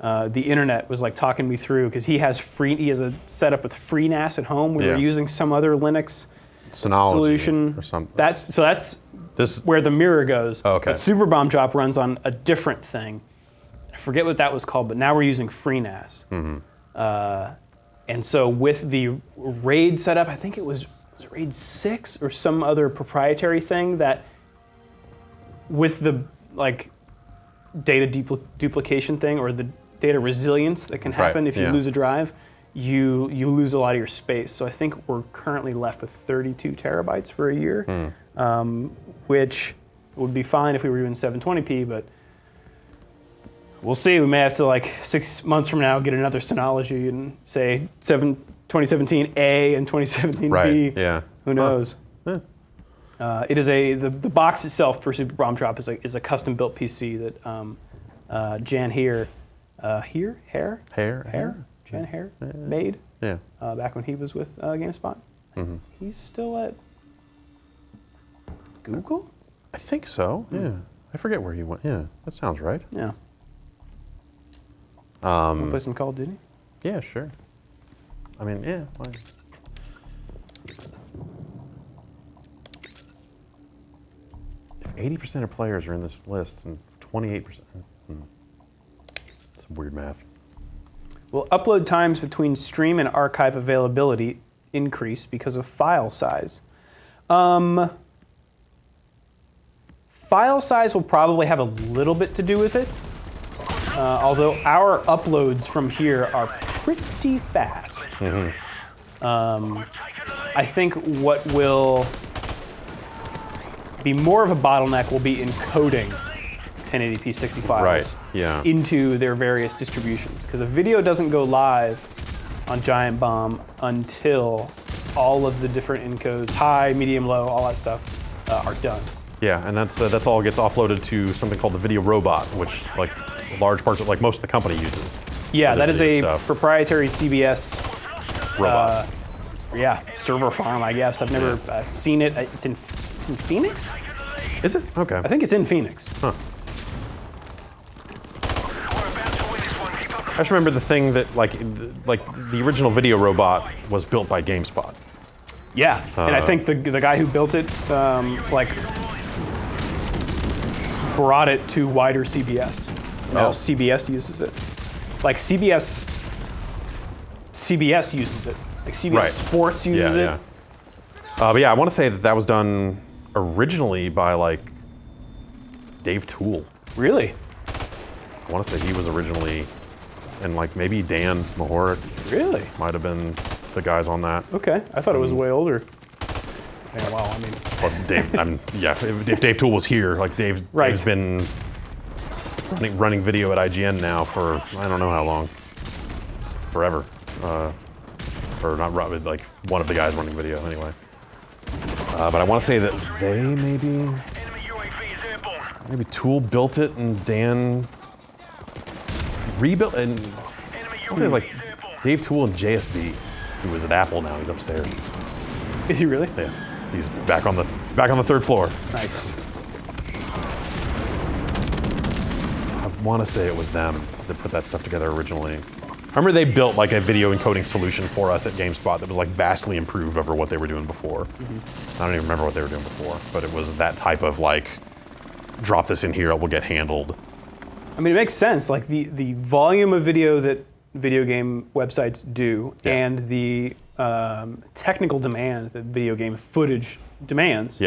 the internet was like talking me through, because he has a setup with FreeNAS at home. We were using some other Linux solution or something. That's where the mirror goes. Oh, okay. But Super Bomb Drop runs on a different thing. I forget what that was called, but now we're using FreeNAS. And so with the RAID setup, I think it was RAID 6 or some other proprietary thing that with the data duplication thing, or the data resilience that can happen if you lose a drive, you lose a lot of your space. So I think we're currently left with 32 terabytes for a year, which would be fine if we were doing 720p, but we'll see. We may have to 6 months from now get another Synology and say 2017A and 2017B. Right. Yeah. Who knows? It is the box itself for Super Bomb Drop is a custom built PC that Jan Hare Jan Hare made. Yeah. Back when he was with GameSpot. He's still at Google? I think so. Yeah. I forget where he went. Yeah, that sounds right. Yeah. Wanna play some Call of Duty? Yeah, sure. I mean, yeah. Why? If 80% of players are in this list, and 28%, it's some weird math. Will upload times between stream and archive availability increase because of file size? File size will probably have a little bit to do with it. Although our uploads from here are pretty fast. I think what will be more of a bottleneck will be encoding 1080p 60 files into their various distributions. Because a video doesn't go live on Giant Bomb until all of the different encodes, high, medium, low, all that stuff, are done. Yeah, and that's all gets offloaded to something called the video robot, which large parts of most of the company uses. Yeah, that is a proprietary CBS robot. Server farm, I guess. I've never seen it. It's in Phoenix? Is it? Okay. I think it's in Phoenix. Huh. I just remember the thing that the original video robot was built by GameSpot. Yeah, and I think the guy who built it brought it to wider CBS. Now CBS uses it. CBS uses it. CBS Sports uses it. But yeah, I want to say that was done originally by Dave Toole. Really? I want to say he was originally, and maybe Dan Mahorik. Really? Might have been the guys on that. Okay, I thought it was way older. Yeah, well, I mean. Well, Dave, if Dave Toole was here, Dave's been running video at IGN now for I don't know how long. Forever. Or not, one of the guys running video anyway. But I want to say that they maybe Toole built it and Dan rebuilt, and I think it's Dave Toole and JSD, who was at Apple now. He's upstairs. Is he really? Yeah, he's back on the third floor. Nice. I want to say it was them that put that stuff together originally. remember they built like a video encoding solution for us at GameSpot that was like vastly improved over what they were doing before. I don't even remember what they were doing before, but it was that type of like, drop this in here, it will get handled. I mean, it makes sense. Like the volume of video that video game websites do and the technical demand that video game footage demands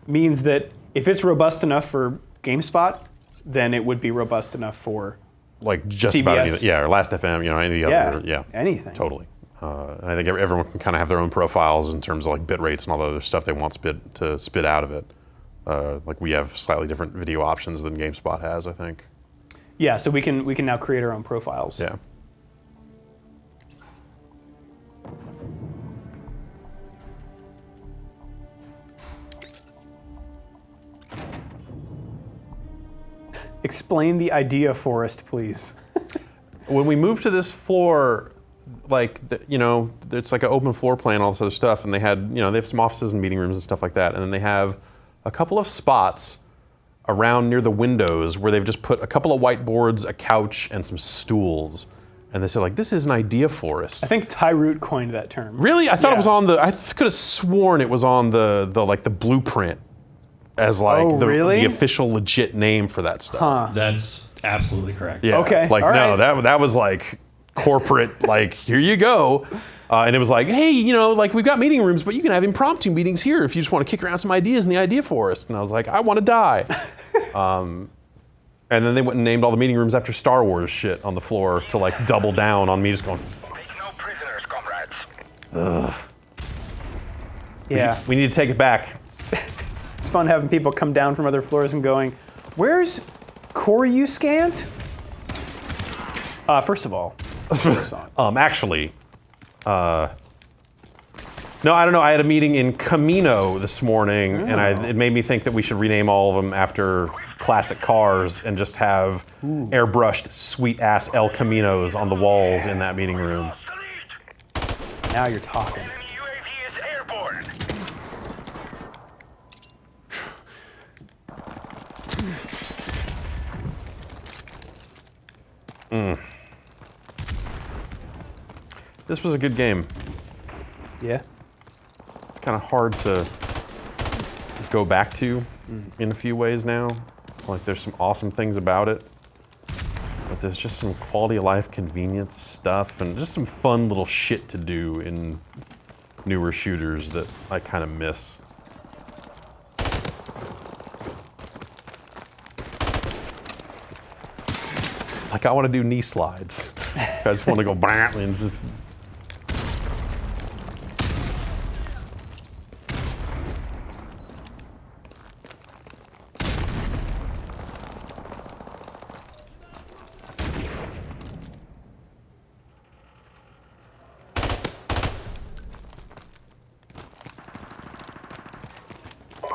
means that if it's robust enough for GameSpot, then it would be robust enough for like just CBS. about anything, or Last.fm, you know, any other, anything. Totally. And I think everyone can kind of have their own profiles in terms of like bit rates and all the other stuff they want to spit out of it. Like we have slightly different video options than GameSpot has, I think. Yeah, so we can now create our own profiles. Yeah. Explain the idea forest, please. When we moved to this floor, like, you know, it's like an open floor plan, all this other stuff, and they had, you know, they have some offices and meeting rooms and stuff like that, and then they have a couple of spots around near the windows where they've just put a couple of whiteboards, a couch, and some stools. And they said, like, this is an idea forest. I think Tyroot coined that term. Really? I thought it was on the, I could have sworn it was on the blueprint as like the official legit name for that stuff. That's absolutely correct. Yeah. Okay. Like, all no, right. that was like corporate, like, here you go. And it was like, hey, you know, like we've got meeting rooms, but you can have impromptu meetings here if you just want to kick around some ideas in the idea forest. And I was like, I want to die. And then they went and named all the meeting rooms after Star Wars shit on the floor to like double down on me just going, No prisoners, comrades. ugh. Yeah. We need to take it back. It's fun having people come down from other floors and going, where's Coruscant? First of all, Actually, no, I don't know. I had a meeting in Camino this morning, and it made me think that we should rename all of them after classic cars and just have airbrushed sweet-ass El Caminos on the walls in that meeting room. now you're talking. UAV is airborne. This was a good game. Yeah. It's kind of hard to go back to in a few ways now. Like, there's some awesome things about it, but there's just some quality of life, convenience stuff, and just some fun little shit to do in newer shooters that I kind of miss. Like, I want to do knee slides. I just want to go bam and just.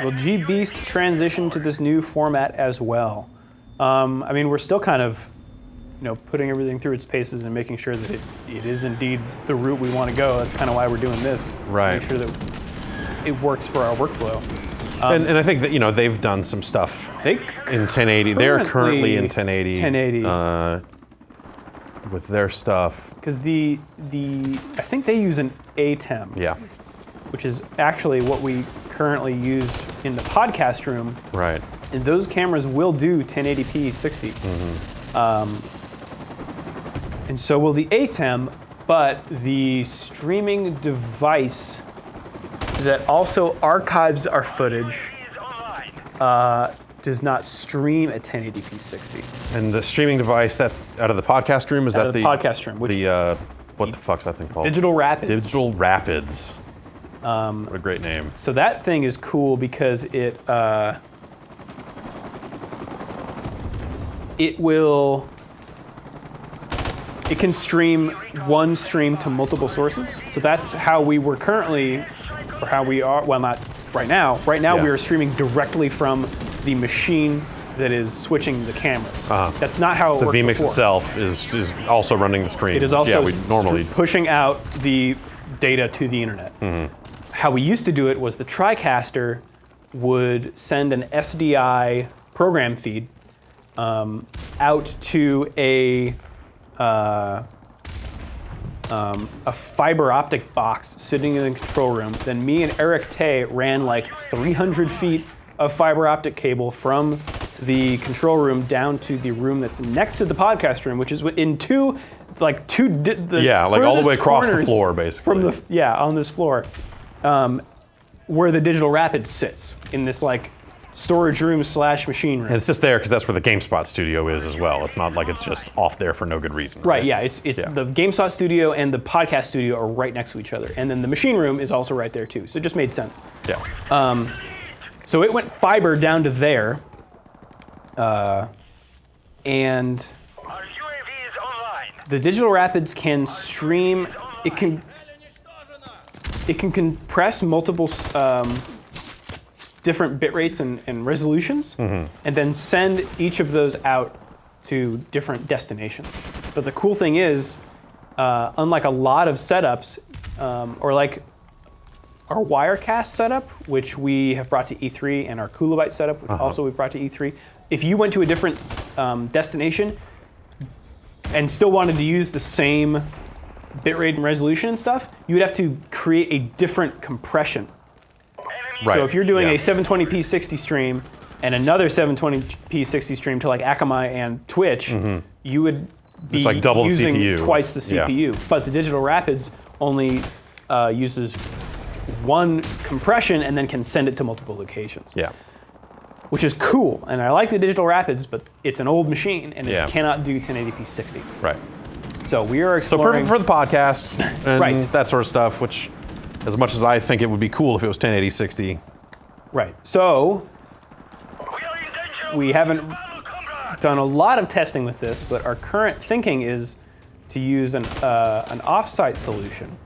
Will G-Beast transition to this new format as well? I mean, we're still kind of, putting everything through its paces and making sure that it is indeed the route we want to go. That's kind of why we're doing this. Right. Make sure that it works for our workflow. And I think that, they've done some stuff in 1080. They're currently in 1080. 1080. With their stuff. Because I think they use an ATEM. Yeah. Which is actually what we currently use in the podcast room. Right. And those cameras will do 1080p 60. And so will the ATEM, but the streaming device that also archives our footage does not stream at 1080p 60. And the streaming device that's out of the podcast room, is Out that of the podcast room, which what the fuck's that thing called? Digital Rapids. Digital Rapids. What a great name. So that thing is cool because it can stream one stream to multiple sources. So that's how we were currently, or how we are, well, not right now. Right now we are streaming directly from the machine that is switching the cameras. That's not how it worked The vMix before. itself is also running the stream. It is also we normally pushing out the data to the internet. How we used to do it was the TriCaster would send an SDI program feed out to a a fiber optic box sitting in the control room. Then me and Eric Tay ran like 300 feet of fiber optic cable from the control room down to the room that's next to the podcast room, which is in two like all the way across the floor, basically. On this floor, where the digital rapid sits in this like storage room / machine room. And it's just there because that's where the GameSpot studio is as well. It's not like it's just off there for no good reason. Right, yeah. It's the GameSpot studio and the podcast studio are right next to each other. And then the machine room is also right there too. So it just made sense. Yeah. So it went fiber down to there. And Our UAV is online. the digital rapids can stream, it can compress multiple different bit rates and resolutions, and then send each of those out to different destinations. But the cool thing is, unlike a lot of setups, or like our Wirecast setup, which we have brought to E3, and our Kilobyte setup, which also we've brought to E3, if you went to a different destination and still wanted to use the same bitrate and resolution and stuff, you would have to create a different compression. Right. So if you're doing a 720p 60 stream and another 720p 60 stream to like Akamai and Twitch, you would be It's like double the using CPU. twice the CPU. But the Digital Rapids only uses one compression and then can send it to multiple locations. Yeah. Which is cool. And I like the Digital Rapids, but it's an old machine and it cannot do 1080p 60. Right. So we are So exploring. perfect for the podcast and Right. that sort of stuff, which, as much as I think it would be cool if it was 1080 60. Right. So We are in danger. we haven't Battle, comrade. done a lot of testing with this, but our current thinking is to use an offsite solution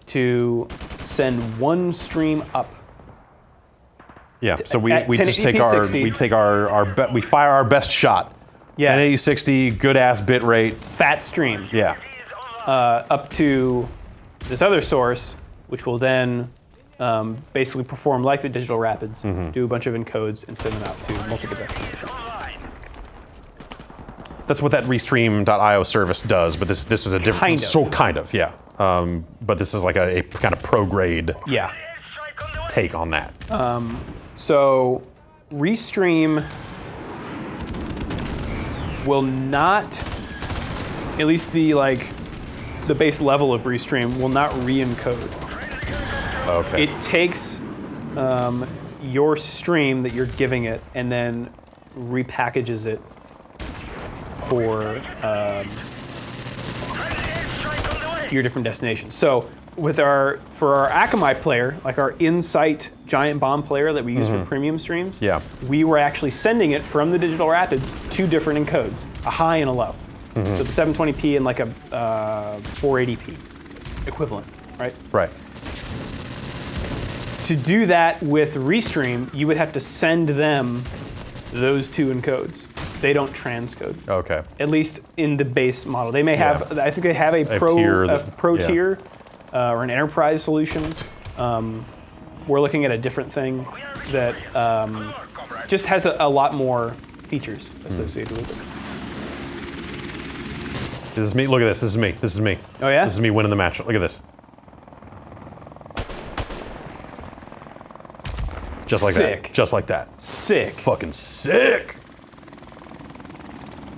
to send one stream up. Yeah. So we at just 1080p take 60. we fire our best shot. Yeah. 1080 60, good ass bit rate. Fat stream Yeah. up to this other source, which will then basically perform like the Digital Rapids, do a bunch of encodes, and send them out to multiple destinations. That's what that restream.io service does, but this is a different Kind of. So kind of, yeah. But this is like a kind of pro grade Yeah. Strike on the way. take on that. So Restream will not, at least the base level of Restream will not re-encode. Okay. It takes your stream that you're giving it and then repackages it for Strike on the way. your different destinations. So for our Akamai player, like our Insight giant bomb player that we use for premium streams, Yeah. we were actually sending it from the Digital Rapids to different encodes, a high and a low. So the 720p and like a 480p equivalent, right? Right. To do that with Restream, you would have to send them those two encodes. They don't transcode. Okay. At least in the base model. They may have, I think they have a pro tier a that- pro yeah. tier or an enterprise solution. We're looking at a different thing that just has a lot more features associated with it. This is me. Look at this. This is me. This is me. Oh, yeah? This is me winning the match. Look at this. Just like Sick. that. Just like that. Sick. Fucking sick.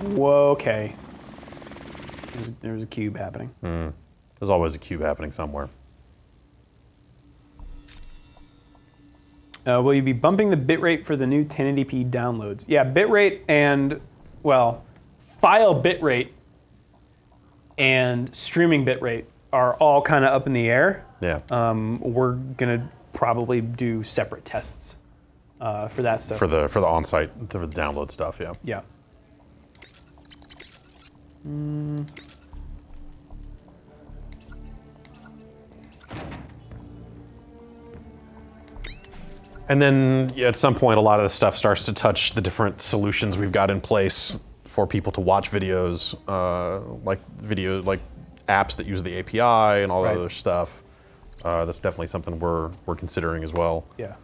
Whoa, okay. There's a cube happening. There's always a cube happening somewhere. Will you be bumping the bitrate for the new 1080p downloads? Yeah, bitrate and, well, file bitrate and streaming bitrate are all kind of up in the air. Yeah. We're gonna probably do separate tests for that stuff. for the on-site, for the download stuff, yeah. Yeah. And then at some point, a lot of the stuff starts to touch the different solutions we've got in place for people to watch videos, like apps that use the API and all that Right. other stuff. That's definitely something we're considering as well. Yeah.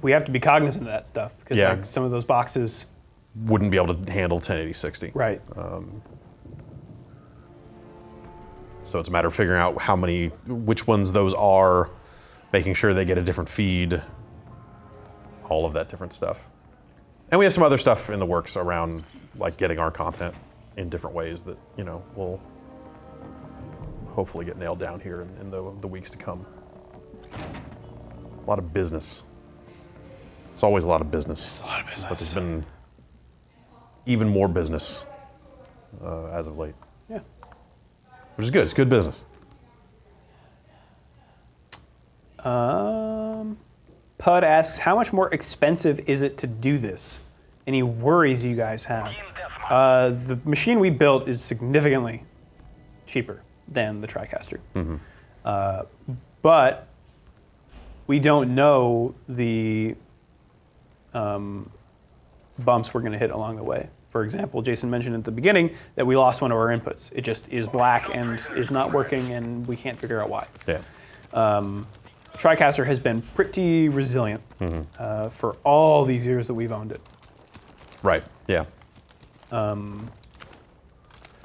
We have to be cognizant of that stuff because Yeah. like, some of those boxes. Wouldn't be able to handle 1080 60. Right. So it's a matter of figuring out which ones those are, making sure they get a different feed, all of that different stuff. And we have some other stuff in the works around like getting our content in different ways that, will hopefully get nailed down here in the weeks to come. A lot of business. It's always a lot of business. It's a lot of business. But there's been even more business as of late. Yeah. Which is good. It's good business. Pud asks, how much more expensive is it to do this? Any worries you guys have? The machine we built is significantly cheaper than the TriCaster. But we don't know the bumps we're going to hit along the way. For example, Jason mentioned at the beginning that we lost one of our inputs. It just is black and is not working, and we can't figure out why. Yeah. TriCaster has been pretty resilient for all these years that we've owned it. Right. Yeah.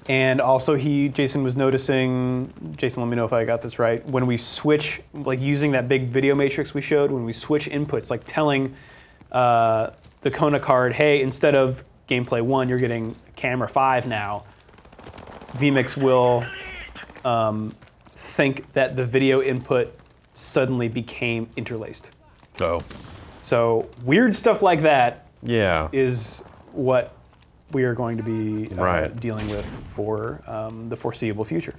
And also Jason was noticing, Jason, let me know if I got this right, when we switch, like using that big video matrix we showed, when we switch inputs, like telling the Kona card, hey, instead of gameplay 1, you're getting camera 5 now, vMix will think that the video input suddenly became interlaced. Oh. So weird stuff like that Yeah. is what we are going to be Right. dealing with for the foreseeable future.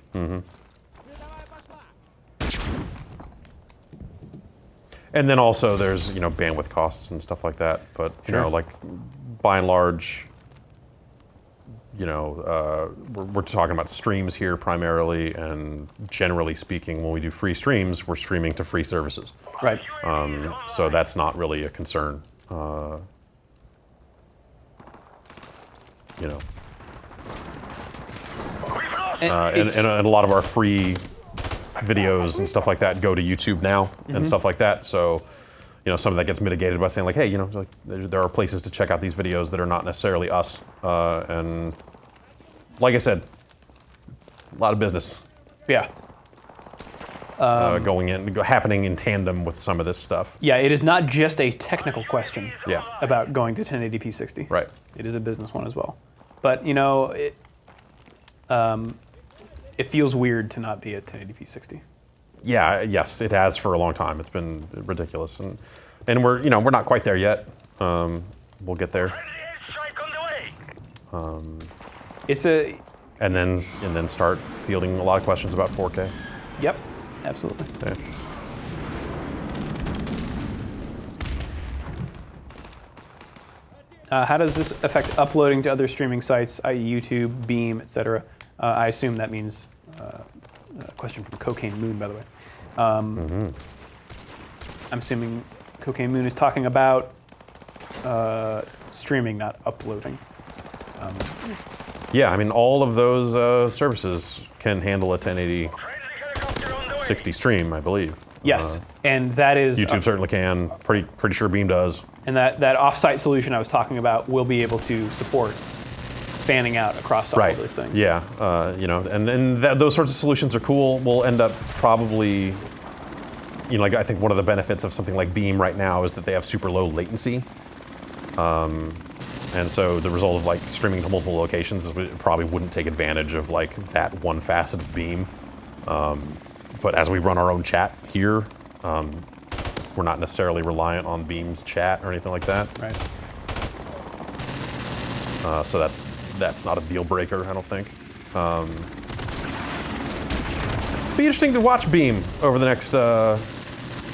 And then also there's, bandwidth costs and stuff like that. But, Sure. like by and large, we're talking about streams here primarily, and generally speaking, when we do free streams, we're streaming to free services. Right. So that's not really a concern. And a lot of our free videos and stuff like that go to YouTube now and stuff like that. So, some of that gets mitigated by saying like, hey, there are places to check out these videos that are not necessarily us. And like I said, a lot of business Yeah. happening in tandem with some of this stuff. Yeah, it is not just a technical question Yeah. about going to 1080p 60. Right. It is a business one as well. But, it feels weird to not be at 1080p 60. Yeah, yes, it has for a long time. It's been ridiculous, and we're not quite there yet. We'll get there. It's a... And then start fielding a lot of questions about 4K. Yep, absolutely. Yeah. How does this affect uploading to other streaming sites, i.e. YouTube, Beam, etc.? I assume that means, a question from Cocaine Moon, by the way. I'm assuming Cocaine Moon is talking about streaming, not uploading. Yeah, I mean, all of those services can handle a 1080 60 stream, I believe. Yes, and that is... YouTube certainly can. Pretty sure Beam does. And that Offsite solution I was talking about will be able to support fanning out across all of those things. Yeah, and those sorts of solutions are cool. We'll end up probably, I think one of the benefits of something like Beam right now is that they have super low latency. And so the result of like streaming to multiple locations is we probably wouldn't take advantage of like that one facet of Beam. But as we run our own chat here, we're not necessarily reliant on Beam's chat or anything like that. Right. So that's not a deal breaker, I don't think. Be interesting to watch Beam over the next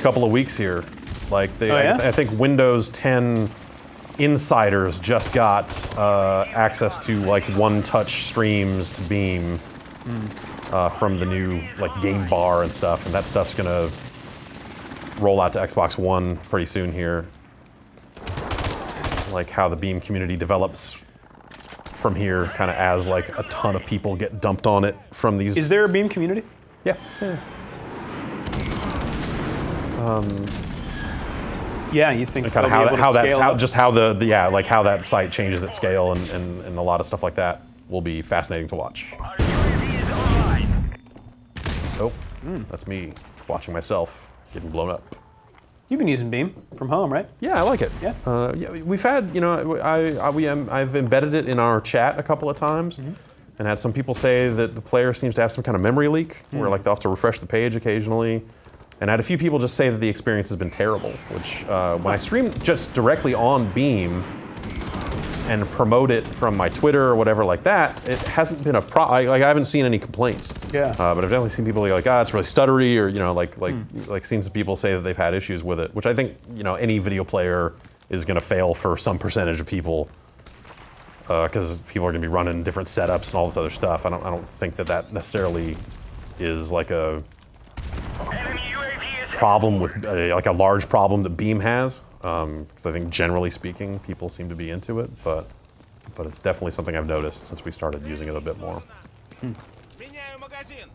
couple of weeks here. Like I think Windows 10 insiders just got access to like one-touch streams to Beam from the new like game bar and stuff, and that stuff's gonna roll out to Xbox One pretty soon here. Like how the Beam community develops from here, kind of as like a ton of people get dumped on it from these. Is there a Beam community? Yeah. Yeah, you think kind of they'll be able to scale up? How that site changes at scale and a lot of stuff like that will be fascinating to watch. That's me watching myself getting blown up. You've been using Beam from home, right? Yeah, I like it. Yeah. Yeah, we've had, I've embedded it in our chat a couple of times, and had some people say that the player seems to have some kind of memory leak, where like they'll have to refresh the page occasionally. And I had a few people just say that the experience has been terrible, which when I stream just directly on Beam and promote it from my Twitter or whatever like that, it hasn't been a I haven't seen any complaints. Yeah. But I've definitely seen people like, it's really stuttery, or like seen some people say that they've had issues with it, which I think any video player is going to fail for some percentage of people, because people are going to be running different setups and all this other stuff. I don't think that necessarily is like a Enemy UAV is problem with like a large problem that Beam has, because I think generally speaking people seem to be into it, but it's definitely something I've noticed since we started using it a bit more. Меняю магазин.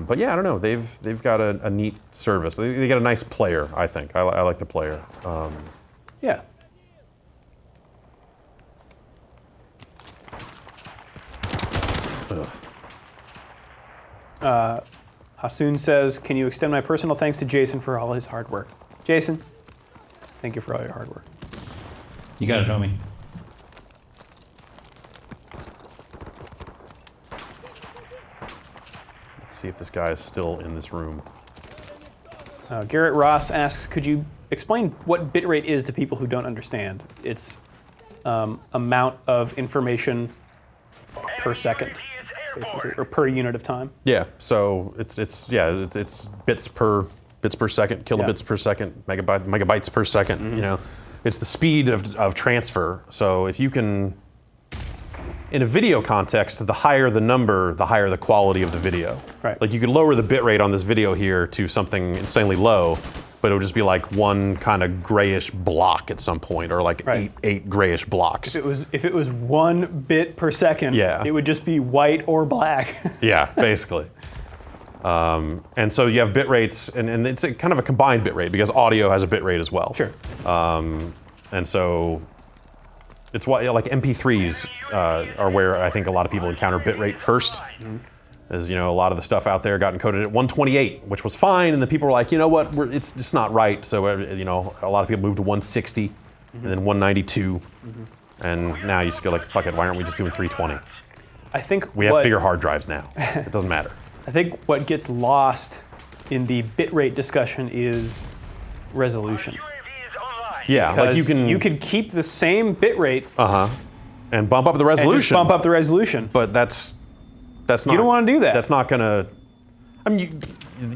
But yeah, I don't know. They've got a neat service. They got a nice player. I think I like the player. Yeah. Hasoon says, can you extend my personal thanks to Jason for all his hard work? Jason, thank you for all your hard work. You got it, homie. Let's see if this guy is still in this room. Garrett Ross asks, could you explain what bitrate is to people who don't understand? It's amount of information per second, basically, or per unit of time. Yeah. So it's bits per second, kilobits per second, megabytes per second. It's the speed of transfer. So if you can, in a video context, the higher the number, the higher the quality of the video. Right. Like you could lower the bit rate on this video here to something insanely low, but it would just be like one kind of grayish block at some point, or like eight grayish blocks. If it was 1 bit per second, Yeah. it would just be white or black. Yeah, basically. And so you have bit rates, and it's a kind of a combined bit rate because audio has a bit rate as well. Sure. And so it's why like MP3s are where I think a lot of people encounter bit rate first. As a lot of the stuff out there got encoded at 128, which was fine, and then people were like, you know what, it's just not right. So a lot of people moved to 160, and then 192, and now you just go like, fuck it, why aren't we just doing 320? I think We have bigger hard drives now. It doesn't matter. I think what gets lost in the bitrate discussion is resolution. UAV is online. Yeah, like You can keep the same bitrate and bump up the and resolution. just bump up the resolution. But that's not. You don't want to do that. That's not gonna. I mean,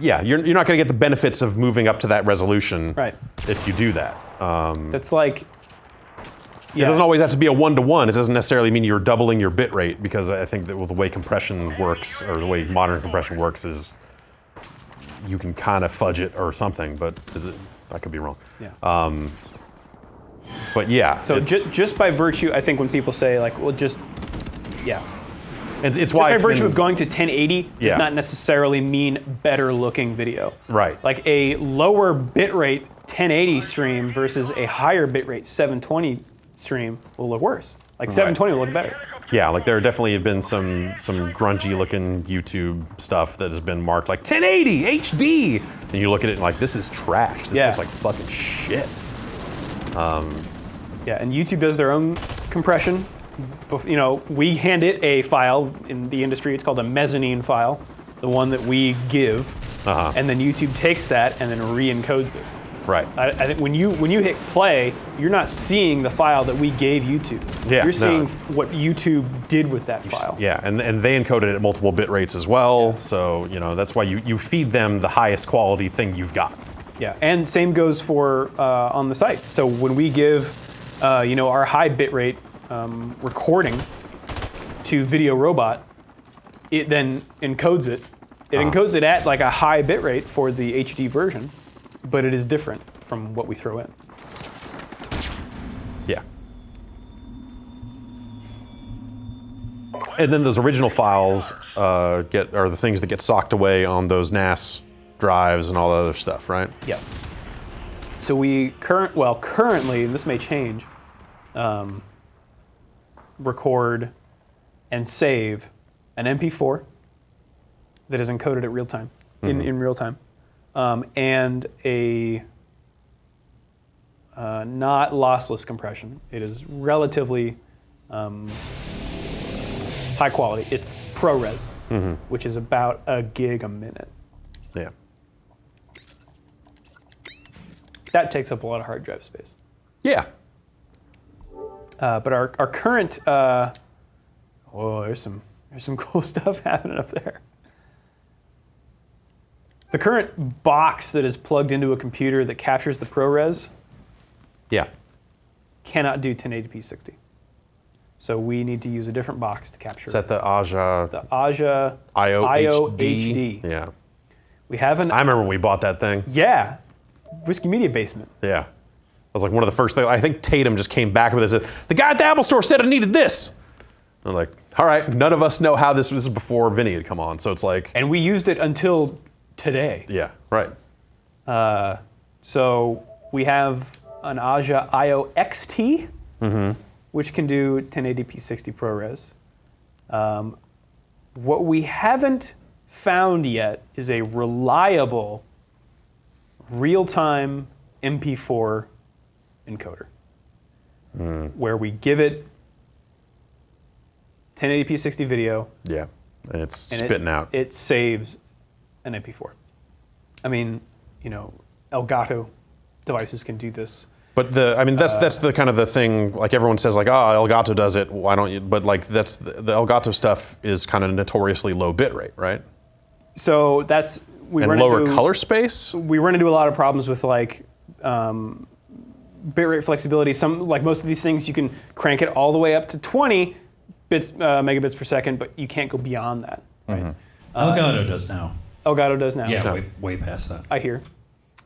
you're not gonna get the benefits of moving up to that resolution. Right. If you do that. That's like. It doesn't always have to be a 1-to-1. It doesn't necessarily mean you're doubling your bit rate, because I think that the way compression works, or the way modern compression works, is you can kind of fudge it or something, but I could be wrong. Yeah. But yeah. So just by virtue, I think when people say like, well, just yeah. It's Just why by it's virtue been, of going to 1080 Yeah. does not necessarily mean better looking video. Right. Like a lower bitrate 1080 stream versus a higher bitrate 720 stream will look worse. Like 720 will look better. Yeah, like there definitely have been some grungy looking YouTube stuff that has been marked like 1080 HD, and you look at it and like, this is trash. This looks like fucking shit. Yeah, and YouTube does their own compression. We hand it a file in the industry. It's called a mezzanine file, the one that we give, and then YouTube takes that and then re-encodes it. Right. I think when you hit play, you're not seeing the file that we gave YouTube. Yeah, You're seeing no. what YouTube did with that file. Yeah, and they encoded it at multiple bit rates as well. So that's why you feed them the highest quality thing you've got. Yeah, and same goes for on the site. So when we give, our high bitrate recording to Video Robot, it then encodes it. It encodes it at like a high bitrate for the HD version, but it is different from what we throw in. Yeah. And then those original files are the things that get socked away on those NAS drives and all the other stuff, right? Yes. So we currently, and this may change, record and save an MP4 that is encoded at real time, in real time, and a not lossless compression. It is relatively high quality. It's ProRes, which is about a gig a minute. Yeah. That takes up a lot of hard drive space. Yeah. But our current, whoa, there's some cool stuff happening up there. The current box that is plugged into a computer that captures the ProRes Yeah. cannot do 1080p 60. So we need to use a different box to capture Is that the Aja the Aja IO HD. Yeah. We have an I remember when we bought that thing. yeah, Whiskey Media basement. Yeah. That was like one of the first things. I think Tatum just came back with it and said, the guy at the Apple store said I needed this. I'm like, all right, none of us know how this was before Vinny had come on. So it's like, And we used it until today. yeah, right. So we have an Aja IO XT, which can do 1080p 60 ProRes. What we haven't found yet is a reliable real-time MP4 encoder, where we give it 1080p 60 video, Yeah. And it's and spitting out. it saves an MP4. I mean, Elgato devices can do this. But that's the kind of the thing, like everyone says like, oh, Elgato does it, why don't you? But like that's the Elgato stuff is kind of notoriously low bit rate, right? So we And run lower into, color space? We run into a lot of problems with like bitrate flexibility. Like most of these things, you can crank it all the way up to 20 megabits per second, but you can't go beyond that. Right? Elgato does now. Elgato does now. Yeah, way past that. I hear.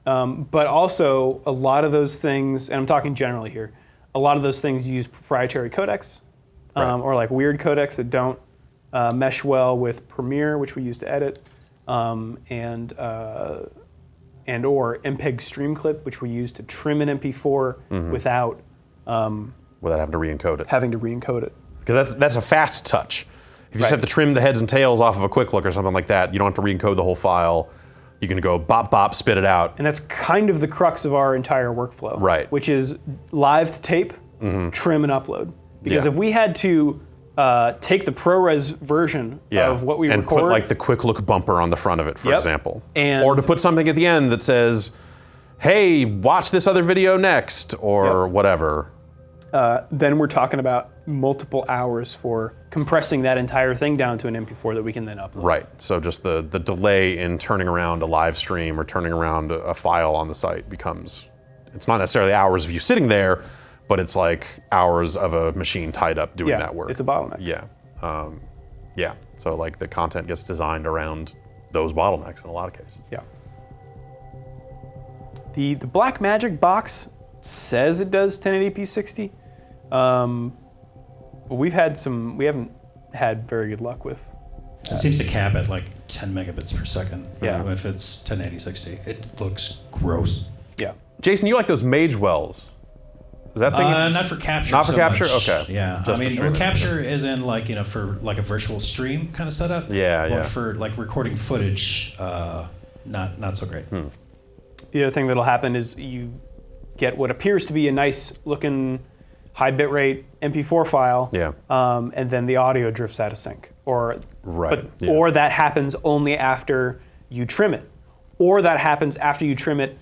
But also, a lot of those things, and I'm talking generally here, a lot of those things use proprietary codecs, Right. or like weird codecs that don't mesh well with Premiere, which we use to edit, and or MPEG Streamclip, which we use to trim an MP4 without Without having to re-encode it. having to re-encode it. Because that's a fast touch. If you just Right. have to trim the heads and tails off of a quick look or something like that, you don't have to re-encode the whole file. You can go bop, bop, spit it out. And that's kind of the crux of our entire workflow. Right. Which is live to tape, trim and upload. Because Yeah. if we had to take the ProRes version of what we and record, put like the quick look bumper on the front of it, for Yep. example. And- or to put something at the end that says, hey, watch this other video next, or Yep. whatever. then we're talking about multiple hours for compressing that entire thing down to an MP4 that we can then upload. Right, so just the delay in turning around a live stream or turning around a file on the site becomes, it's not necessarily hours of you sitting there, but it's like hours of a machine tied up doing Yeah, that work. it's a bottleneck. Yeah, yeah. So like the content gets designed around those bottlenecks in a lot of cases. Yeah. The Blackmagic box says it does 1080p 60, but we haven't had very good luck with. It seems to cap at like 10 megabits per second. Yeah. If it's 1080 60, it looks gross. Yeah. Jason, you like those Mage wells? Is that thing? Not for capture. Not for so capture? much. Okay. Yeah. Just for streaming. Capture is in like for like a virtual stream kind of setup. Yeah, But yeah. for like recording footage, not so great. The other thing that'll happen is you get what appears to be a nice looking high bitrate MP4 file, Yeah. And then the audio drifts out of sync, or Right, yeah. or that happens only after you trim it, or that happens after you trim it,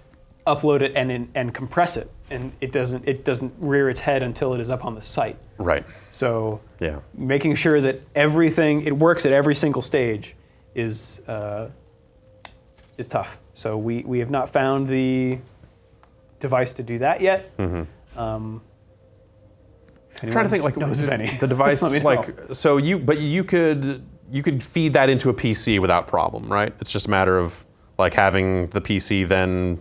upload it, and compress it, and it doesn't rear its head until it is up on the site. Right. So Yeah. making sure that it works at every single stage is tough. So we have not found the device to do that yet. I'm trying to think like knows of any. the device Let me know. like so you could feed that into a PC without problem, right? It's just a matter of like having the PC then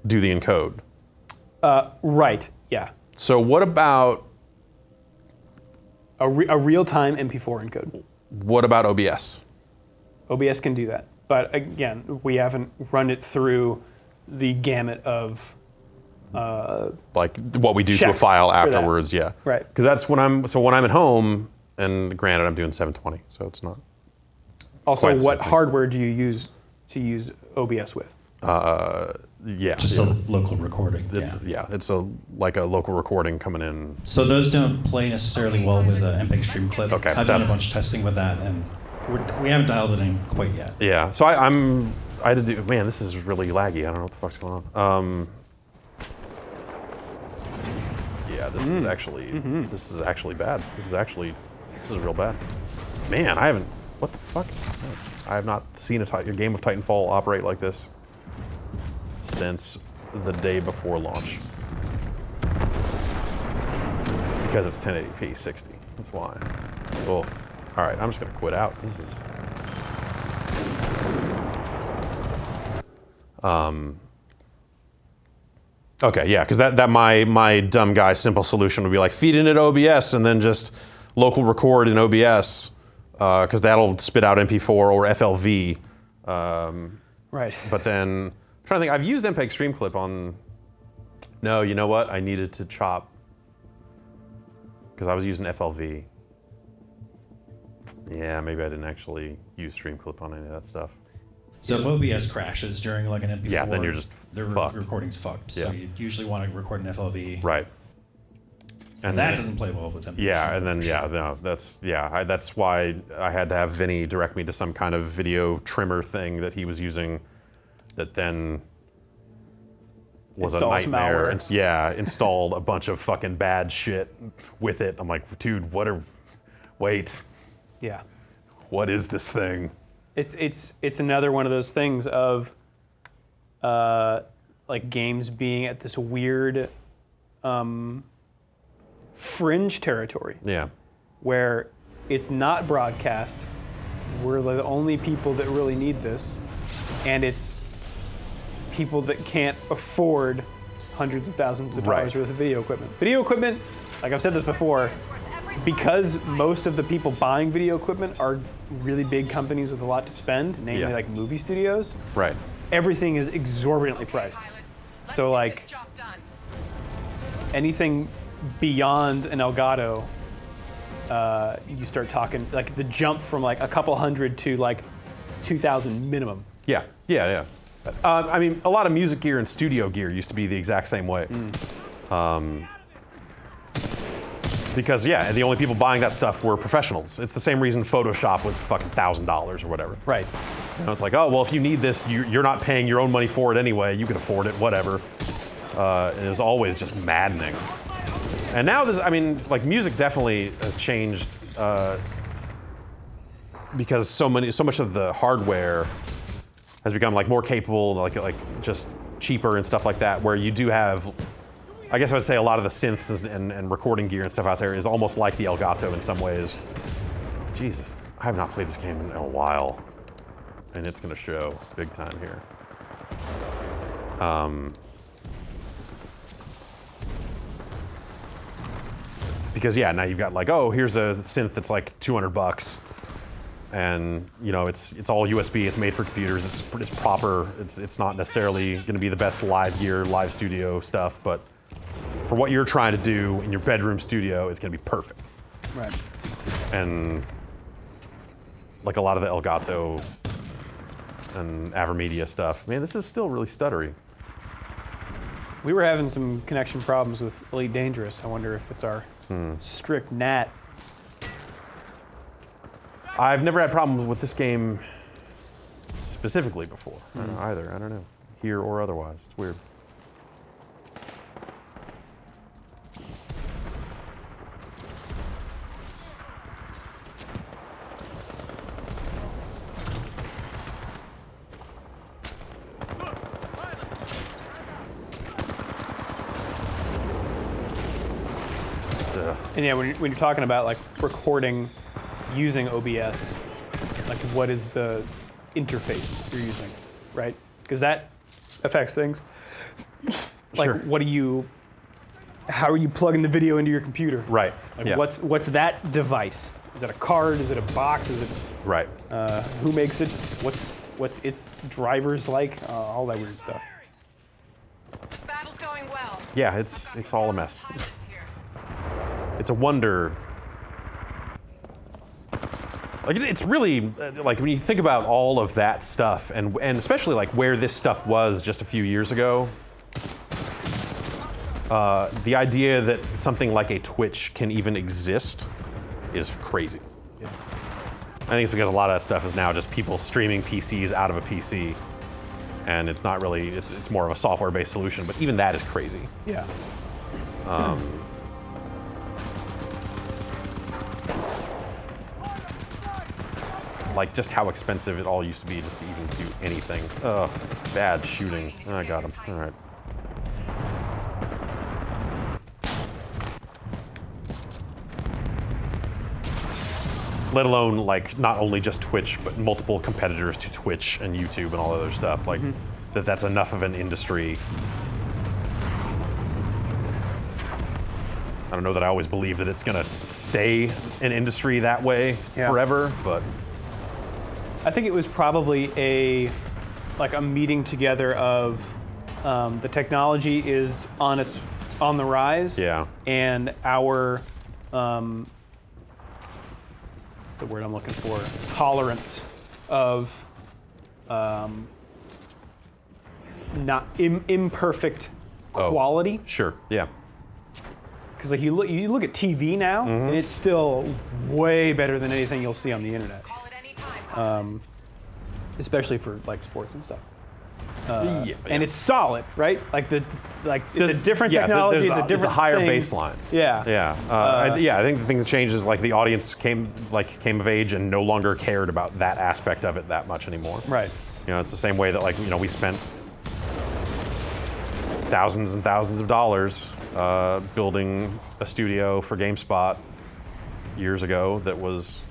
do the encode. Right. Yeah. So what about A real-time MP4 encode. what about OBS? OBS can do that, but again, we haven't run it through the gamut of. Like what we do to a Checks file for that. afterwards, yeah. Right. Because that's when I'm at home, And granted, I'm doing 720, so it's not. Also, Quite what something. hardware do you use to use OBS with? Yeah. Just a local recording. It's it's like a local recording coming in. So those don't play necessarily well with an MPEG stream clip. Okay, I've done a that's- bunch of testing with that, and we haven't dialed it in quite yet. Yeah. So I had to do. Man, this is really laggy. I don't know what the fuck's going on. Yeah, this is actually this is actually bad. This is real bad. Man, I haven't. What the fuck? I have not seen a game of Titanfall operate like this since the day before launch. It's because it's 1080p 60. That's why. Oh, all right. I'm just gonna quit out. This is. Okay, yeah, because that my dumb guy simple solution would be like feed in at OBS and then just local record in OBS because that'll spit out MP4 or FLV. Right. But then I'm trying to think. I've used MPEG Streamclip on. No, you know what? I needed to chop because I was using FLV. Yeah, maybe I didn't actually use Streamclip on any of that stuff. So if OBS crashes during like an MP4, Yeah, then you're just the fucked. recording's fucked. Yeah. So you usually want to record an FLV. Right. And that doesn't play well with MP4. Yeah, and then that's why I had to have Vinny direct me to some kind of video trimmer thing that he was using, that then was Installs a nightmare. malware. And installed a bunch of fucking bad shit with it. I'm like, dude, wait, Yeah. what is this thing? It's another one of those things of like games being at this weird fringe territory Yeah, where it's not broadcast. We're the only people that really need this, and it's people that can't afford hundreds of thousands of dollars Right. worth of video equipment. Video equipment, like I've said this before, because most of the people buying video equipment are really big companies with a lot to spend, namely Yeah. like movie studios, right. everything is exorbitantly priced. So like anything beyond an Elgato, you start talking like the jump from like a couple hundred to like 2,000 minimum. Yeah. I mean, a lot of music gear and studio gear used to be the exact same way. Because yeah, the only people buying that stuff were professionals. It's the same reason Photoshop was fucking $1,000 or whatever. Right. You know, it's like, oh well, if you need this, you're not paying your own money for it anyway. You can afford it, whatever. And it was always just maddening. And now this, I mean, like music definitely has changed because so much of the hardware has become like more capable, like just cheaper and stuff like that. Where you do have, I guess I would say a lot of the synths and recording gear and stuff out there is almost like the Elgato in some ways. Jesus, I have not played this game in a while, and it's going to show big time here. Because yeah, now you've got like, oh, here's a synth that's like $200, and you know it's all USB. It's made for computers. It's proper. It's not necessarily going to be the best live gear, live studio stuff, but for what you're trying to do in your bedroom studio, it's going to be perfect. Right. And like a lot of the Elgato and Avermedia stuff, man, this is still really stuttery. We were having some connection problems with Elite Dangerous. I wonder if it's our strict NAT. I've never had problems with this game specifically before, either. I don't know, here or otherwise. It's weird. And yeah, when you're talking about like recording using OBS, like what is the interface you're using, right? Because that affects things. Like Sure. how are you plugging the video into your computer? Right. Like yeah. what's that device? Is it a card? Is it a box? Is it Right. who makes it? What's its drivers like? All that weird stuff. Battle's going well. Yeah, it's all a mess. It's a wonder Like it's really like when you think about all of that stuff, and especially like where this stuff was just a few years ago. The idea that something like a Twitch can even exist is crazy. Yeah. I think it's because a lot of that stuff is now just people streaming PCs out of a PC, and it's not really, it's more of a software-based solution, but even that is crazy. Yeah. Like just how expensive it all used to be just to even do anything. Ugh, bad shooting. Oh, I got him, all right. Let alone like not only just Twitch, but multiple competitors to Twitch and YouTube and all other stuff. Like that's enough of an industry. I don't know that I always believe that it's gonna stay an industry that way forever, but I think it was probably a meeting together of the technology is on the rise. Yeah. And our what's the word I'm looking for? Tolerance of not imperfect quality. Sure. Yeah. Because like you look at TV now, and it's still way better than anything you'll see on the internet. Call it any time. Especially for like sports and stuff. Yeah. And it's solid, right? Like it's a different Yeah, technology. It's a different it's a higher thing. baseline. Yeah. Yeah. I think the thing that changed is like the audience came of age and no longer cared about that aspect of it that much anymore. Right. You know, it's the same way that like, you know, we spent thousands and thousands of dollars building a studio for GameSpot years ago that was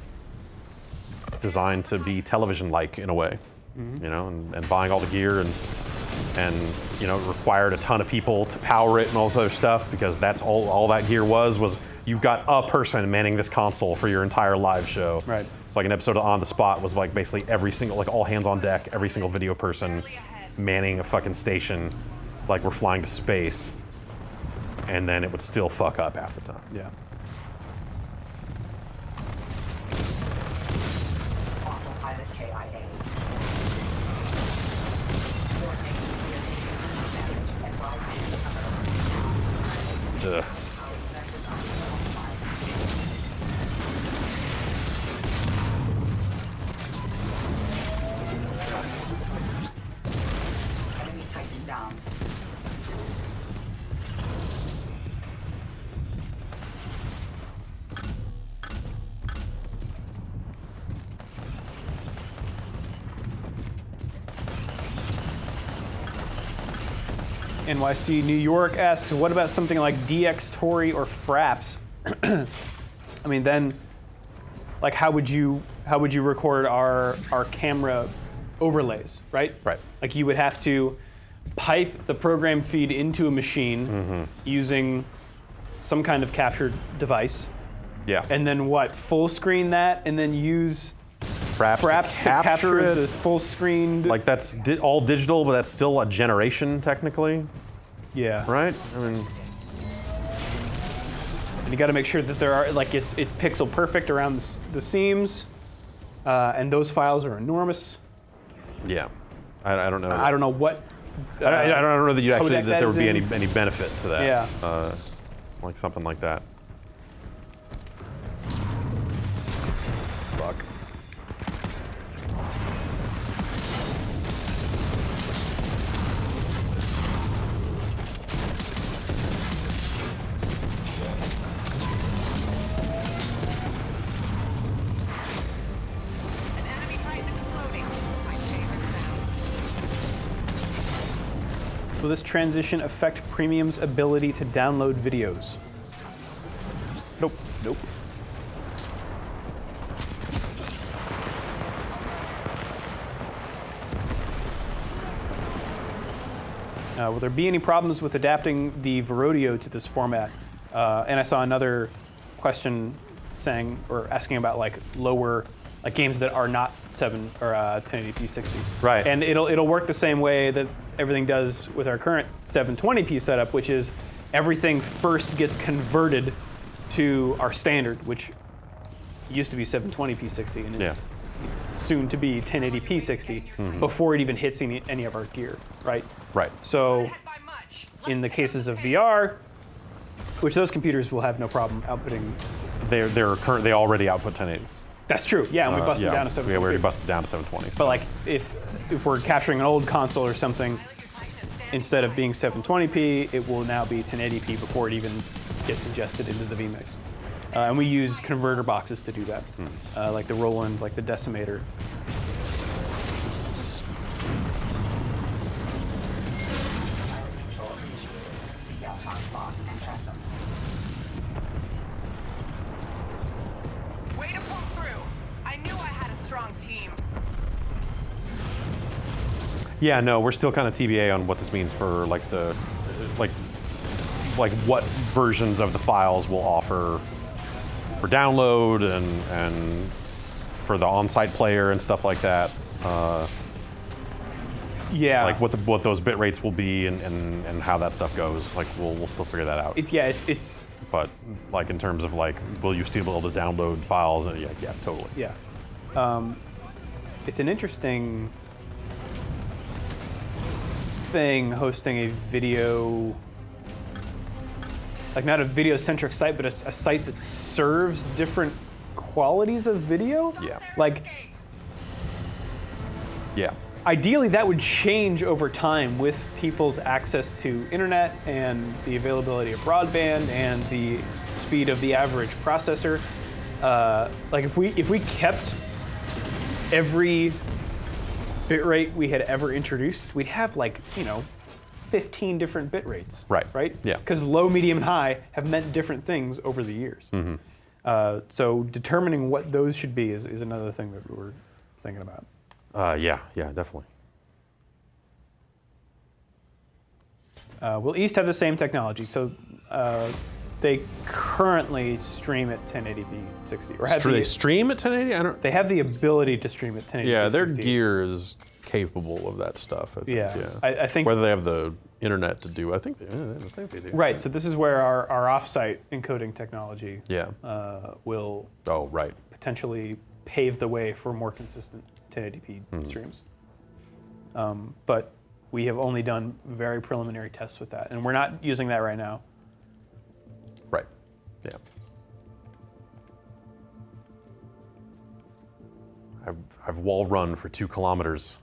designed to be television-like in a way, you know, and buying all the gear and you know, it required a ton of people to power it and all this other stuff because that's all that gear was you've got a person manning this console for your entire live show. Right. It's like an episode of On the Spot was like basically every single, like all hands on deck, every single video person manning a fucking station like we're flying to space, and then it would still fuck up half the time. Yeah. Fossil pilot KIA. Ugh. Enemy Titan down. NYC New York asks, what about something like DX Tori or Fraps? I mean, then, like, how would you record our camera overlays, right? Right. Like, you would have to pipe the program feed into a machine using some kind of capture device, Yeah. and then what? Full screen that, and then use Fraps Fraps to capture it. the full screen. Like that's all digital, but that's still a generation technically, yeah. right? I mean, And you got to make sure that there are it's pixel perfect around the seams, and those files are enormous. yeah. I don't know. I don't know what. I don't know that you actually codec that there would be is in. any benefit to that. Yeah. Like something like that. Fuck. An enemy Titan exploding. My favorite sound. Will this transition affect Premium's ability to download videos? Nope. Nope. Will there be any problems with adapting the Verodio to this format? And I saw another question saying or asking about like lower like games that are not 7 or 1080p 60. Right. And it'll work the same way that everything does with our current 720p setup, which is everything first gets converted to our standard, which used to be 720p 60, and it's soon to be 1080p 60 before it even hits any of our gear, right? Right. So in the cases of VR, which those computers will have no problem outputting. They already output 1080. That's true. Yeah, and we busted down to 720. Yeah, we already busted down to 720. But like, if we're capturing an old console or something, instead of being 720p, it will now be 1080p before it even gets ingested into the vMix. And we use converter boxes to do that, like the Roland, like the Decimator. Way to pull through. I knew I had a strong team. Yeah, no, we're still kind of TBA on what this means for like what versions of the files we'll offer for download and for the on-site player and stuff like that. Yeah. Like what those bit rates will be and how that stuff goes. Like we'll still figure that out. It's. But like in terms of like, will you still be able to download files? Yeah, totally. Yeah. It's an interesting thing hosting a video, like not a video-centric site, but a site that serves different qualities of video. Yeah. Like, Yeah. ideally that would change over time with people's access to internet and the availability of broadband and the speed of the average processor. Like if we kept every bitrate we had ever introduced, we'd have like, 15 different bit rates. Right. Right? Yeah. Because low, medium, and high have meant different things over the years. So determining what those should be is another thing that we're thinking about. Yeah, definitely. Will East have the same technology? So they currently stream at 1080p 60. Or have They stream at 1080? I don't. they have the ability to stream at 1080p Yeah, their 60. gear is capable of that stuff. I think, Yeah. I think. Whether they have the internet to do, I think they do. Right. So this is where our offsite encoding technology Yeah. will Oh, right. potentially pave the way for more consistent 1080p streams. But we have only done very preliminary tests with that, and we're not using that right now. Right. Yeah. I've wall run for 2 kilometers.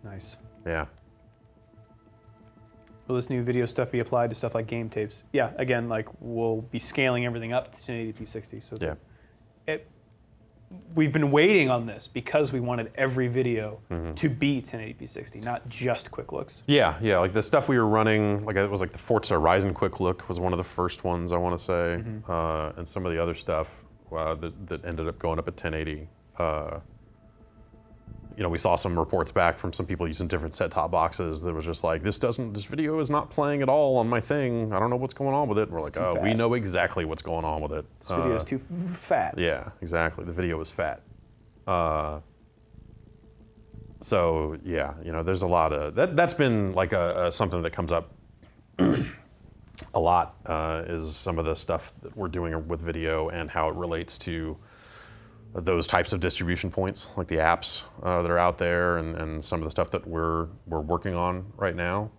Nice. Yeah. Will this new video stuff be applied to stuff like game tapes? Yeah, again, like we'll be scaling everything up to 1080p 60. So Yeah. We've been waiting on this because we wanted every video to be 1080p 60, not just quick looks. Yeah. Like the stuff we were running, like it was like the Forza Horizon Quick Look was one of the first ones I want to say, and some of the other stuff that ended up going up at 1080. We saw some reports back from some people using different set-top boxes that was just like, this video is not playing at all on my thing. I don't know what's going on with it. And we're like, oh, we know exactly what's going on with it. This video is too fat. Yeah, exactly. The video was fat. So yeah, there's a lot of that's been like something that comes up a lot is some of the stuff that we're doing with video and how it relates to those types of distribution points, like the apps that are out there, and some of the stuff that we're working on right now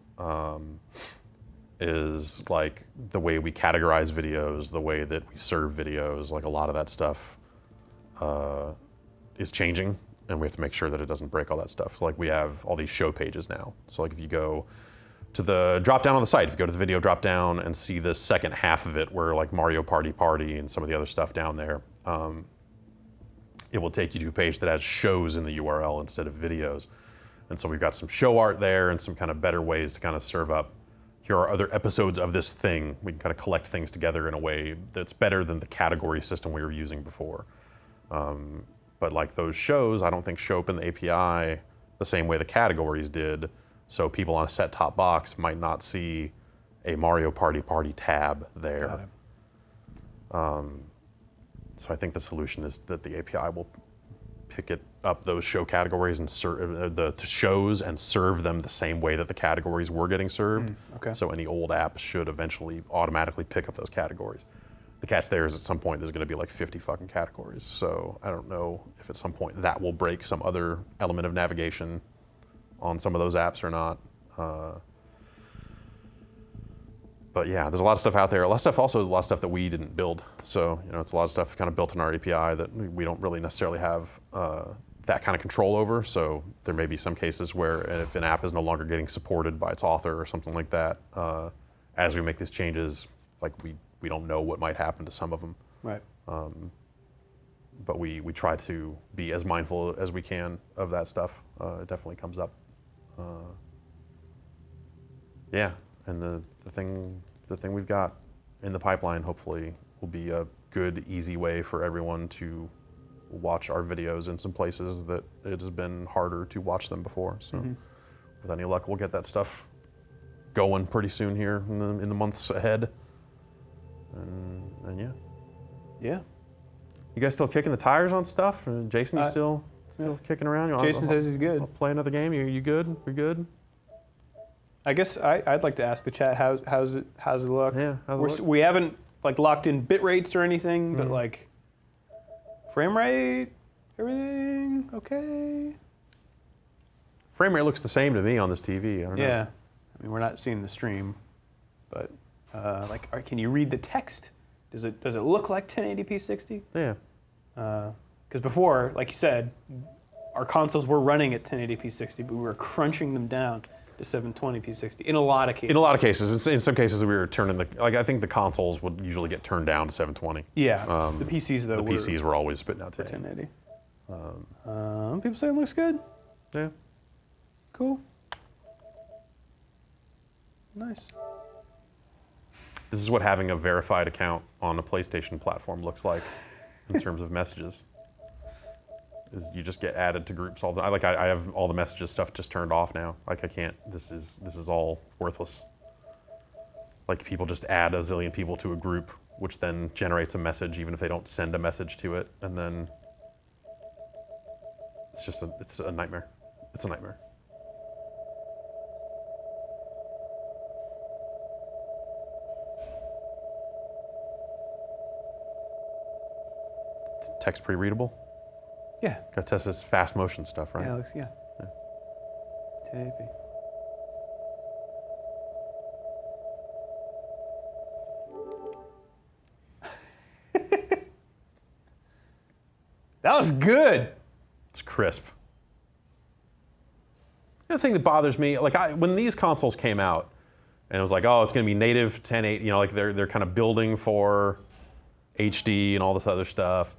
is like the way we categorize videos, the way that we serve videos. Like a lot of that stuff is changing, and we have to make sure that it doesn't break all that stuff. So like we have all these show pages now. So like if you go to the drop down on the site, if you go to the video drop down and see the second half of it, where like Mario Party and some of the other stuff down there. It will take you to a page that has shows in the URL instead of videos. And so we've got some show art there and some kind of better ways to kind of serve up, here are other episodes of this thing. We can kind of collect things together in a way that's better than the category system we were using before. But like those shows, I don't think show up in the API the same way the categories did. So people on a set-top box might not see a Mario Party tab there. So I think the solution is that the API will pick it up, those show categories, and serve the shows and serve them the same way that the categories were getting served. Okay. So any old app should eventually automatically pick up those categories. The catch there is at some point there's going to be like 50 fucking categories. So I don't know if at some point that will break some other element of navigation on some of those apps or not. But yeah, there's a lot of stuff out there. A lot of stuff that we didn't build. So, you know, it's a lot of stuff kind of built in our API that we don't really necessarily have that kind of control over. So there may be some cases where if an app is no longer getting supported by its author or something like that, as we make these changes, like we don't know what might happen to some of them. Right. But we try to be as mindful as we can of that stuff. It definitely comes up. Yeah, and the thing we've got in the pipeline hopefully will be a good, easy way for everyone to watch our videos in some places that it has been harder to watch them before. So with any luck, we'll get that stuff going pretty soon here in the months ahead. And yeah. Yeah. You guys still kicking the tires on stuff? Jason, you still kicking around? Jason says he's good. I'll play another game. You good? We good? I guess I'd like to ask the chat how's it look? Yeah, how's it look? We haven't like locked in bit rates or anything, but like frame rate, everything okay? Frame rate looks the same to me on this TV. I don't know. Yeah, I mean we're not seeing the stream, but can you read the text? Does it look like 1080p 60? Yeah. Because before, like you said, our consoles were running at 1080p 60, but we were crunching them down to 720p 60 in a lot of cases. In a lot of cases. In some cases, we were turning I think the consoles would usually get turned down to 720. Yeah. The PCs though. The PCs were always spitting out 1080. People say it looks good. Yeah. Cool. Nice. This is what having a verified account on a PlayStation platform looks like in terms of messages. Is you just get added to groups all the time. I have all the messages stuff just turned off now. Like I can't. This is all worthless. Like people just add a zillion people to a group, which then generates a message, even if they don't send a message to it, and then it's a nightmare. It's a nightmare. Text pre-readable? Yeah. Got to test this fast motion stuff, right? Yeah, it looks, yeah. 1080p. That was good. It's crisp. The thing that bothers me, like when these consoles came out, and it was like, oh, it's going to be native 1080, like they're kind of building for HD and all this other stuff.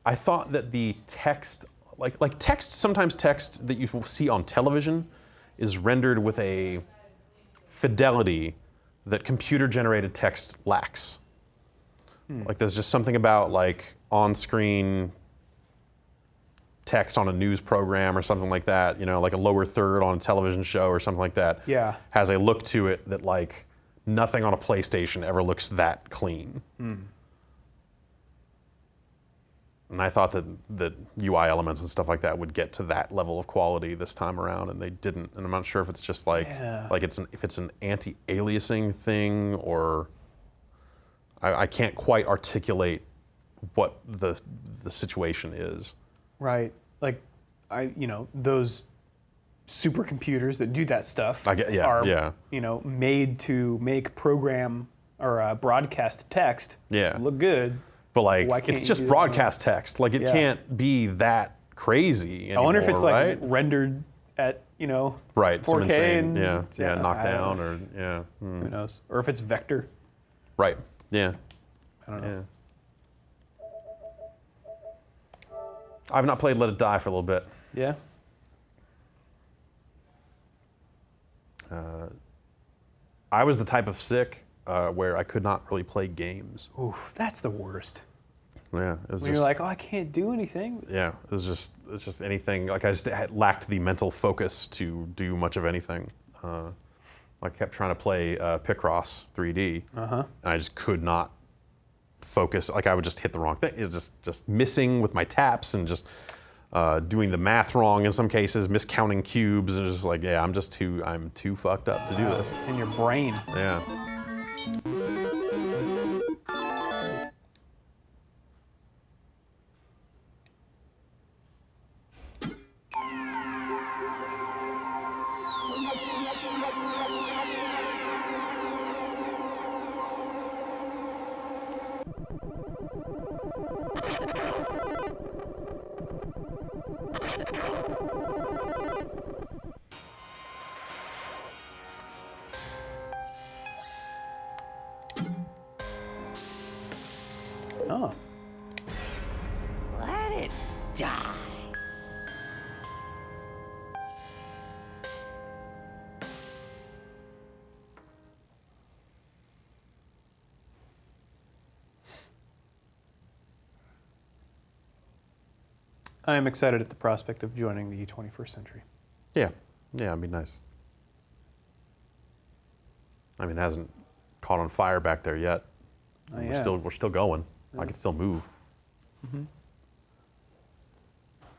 I thought that the text, sometimes text that you will see on television is rendered with a fidelity that computer-generated text lacks. Like there's just something about like on-screen text on a news program or something like that, like a lower third on a television show or something like that. Yeah. Has a look to it that like nothing on a PlayStation ever looks that clean. And I thought that UI elements and stuff like that would get to that level of quality this time around, and they didn't. And I'm not sure if it's just like if it's an anti-aliasing thing, or I can't quite articulate what the situation is. Right. Like those supercomputers that do that stuff are made to make program or broadcast text look good. But like, it's just broadcast text. Like, it can't be that crazy anymore, I wonder if it's like right? rendered at right, 4K some insane, and knocked down or who knows? Or if it's vector. Right. Yeah. I don't know. I've not played Let It Die for a little bit. Yeah. I was the type of sick where I could not really play games. Oof, that's the worst. Yeah, it was when you're like, oh, I can't do anything. Yeah, it's just anything. Like I just lacked the mental focus to do much of anything. I kept trying to play Picross 3D, and I just could not focus. Like I would just hit the wrong thing. It was just missing with my taps and just doing the math wrong in some cases, miscounting cubes, and just like, I'm too fucked up to do this. It's in your brain. Yeah. Oh. Let it die. I am excited at the prospect of joining the 21st century. Yeah, it'd be nice. I mean, it hasn't caught on fire back there yet. We're still going. I can still move. Mm-hmm.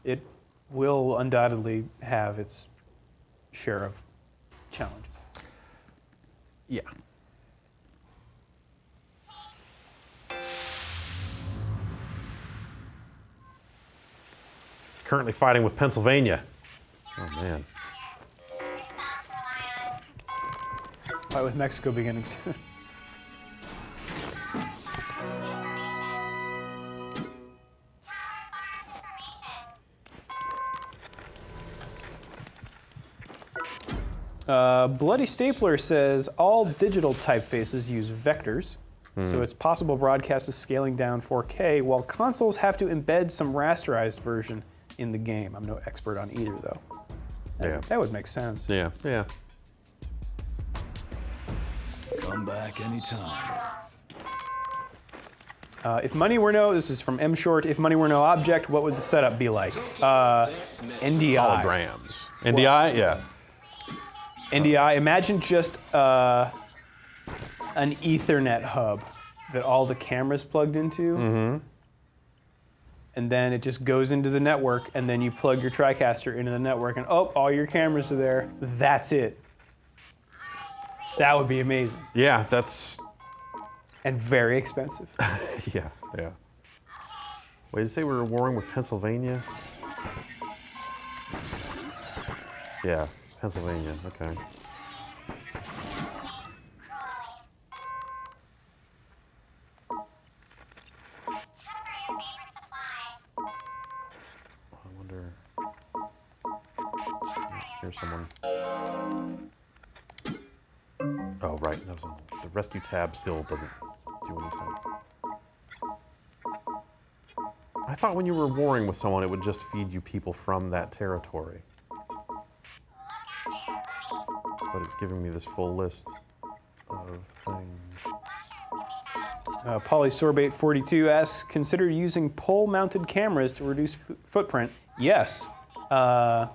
It will undoubtedly have its share of challenges. Yeah. Currently fighting with Pennsylvania. Oh man. Fight with Mexico beginning soon. Bloody Stapler says all digital typefaces use vectors, so it's possible broadcast is scaling down 4K, while consoles have to embed some rasterized version in the game. I'm no expert on either, though. That would make sense. Yeah. Come back anytime. If money were no, this is from M Short. If money were no object, what would the setup be like? NDI. Holograms. NDI, yeah. NDI, imagine just an Ethernet hub that all the cameras plugged into, and then it just goes into the network, and then you plug your TriCaster into the network, and all your cameras are there. That's it. That would be amazing. Yeah, that's... And very expensive. yeah. Wait, did you say we were warring with Pennsylvania? Yeah. Pennsylvania, okay. I wonder. Here's someone. Oh, right. That was on, the rescue tab still doesn't do anything. I thought when you were warring with someone, it would just feed you people from that territory. But it's giving me this full list of things. Polysorbate42 asks, consider using pole-mounted cameras to reduce footprint. Yes, but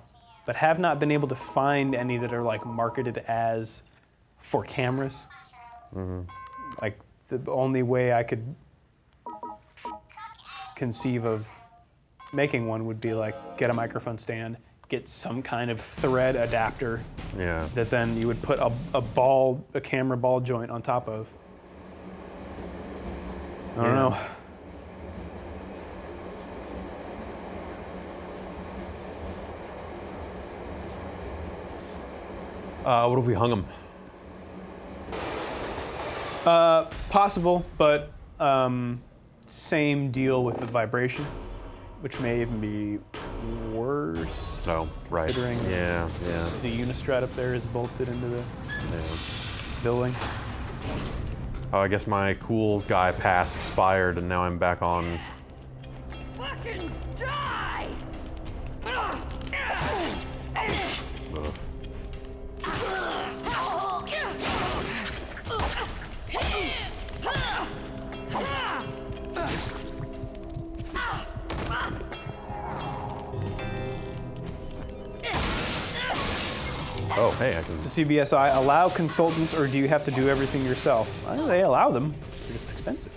have not been able to find any that are like marketed as for cameras. Like the only way I could conceive of making one would be like get a microphone stand, get some kind of thread adapter that then you would put a camera ball joint on top of. I don't know. What if we hung them? Possible, but same deal with the vibration, which may even be worse. Oh, right. Considering the Unistrut up there is bolted into the building. Oh, I guess my cool guy pass expired, and now I'm back on. Fucking die! Ugh. Oh, hey, I can. To CBSI, allow consultants, or do you have to do everything yourself? They allow them. They're just expensive.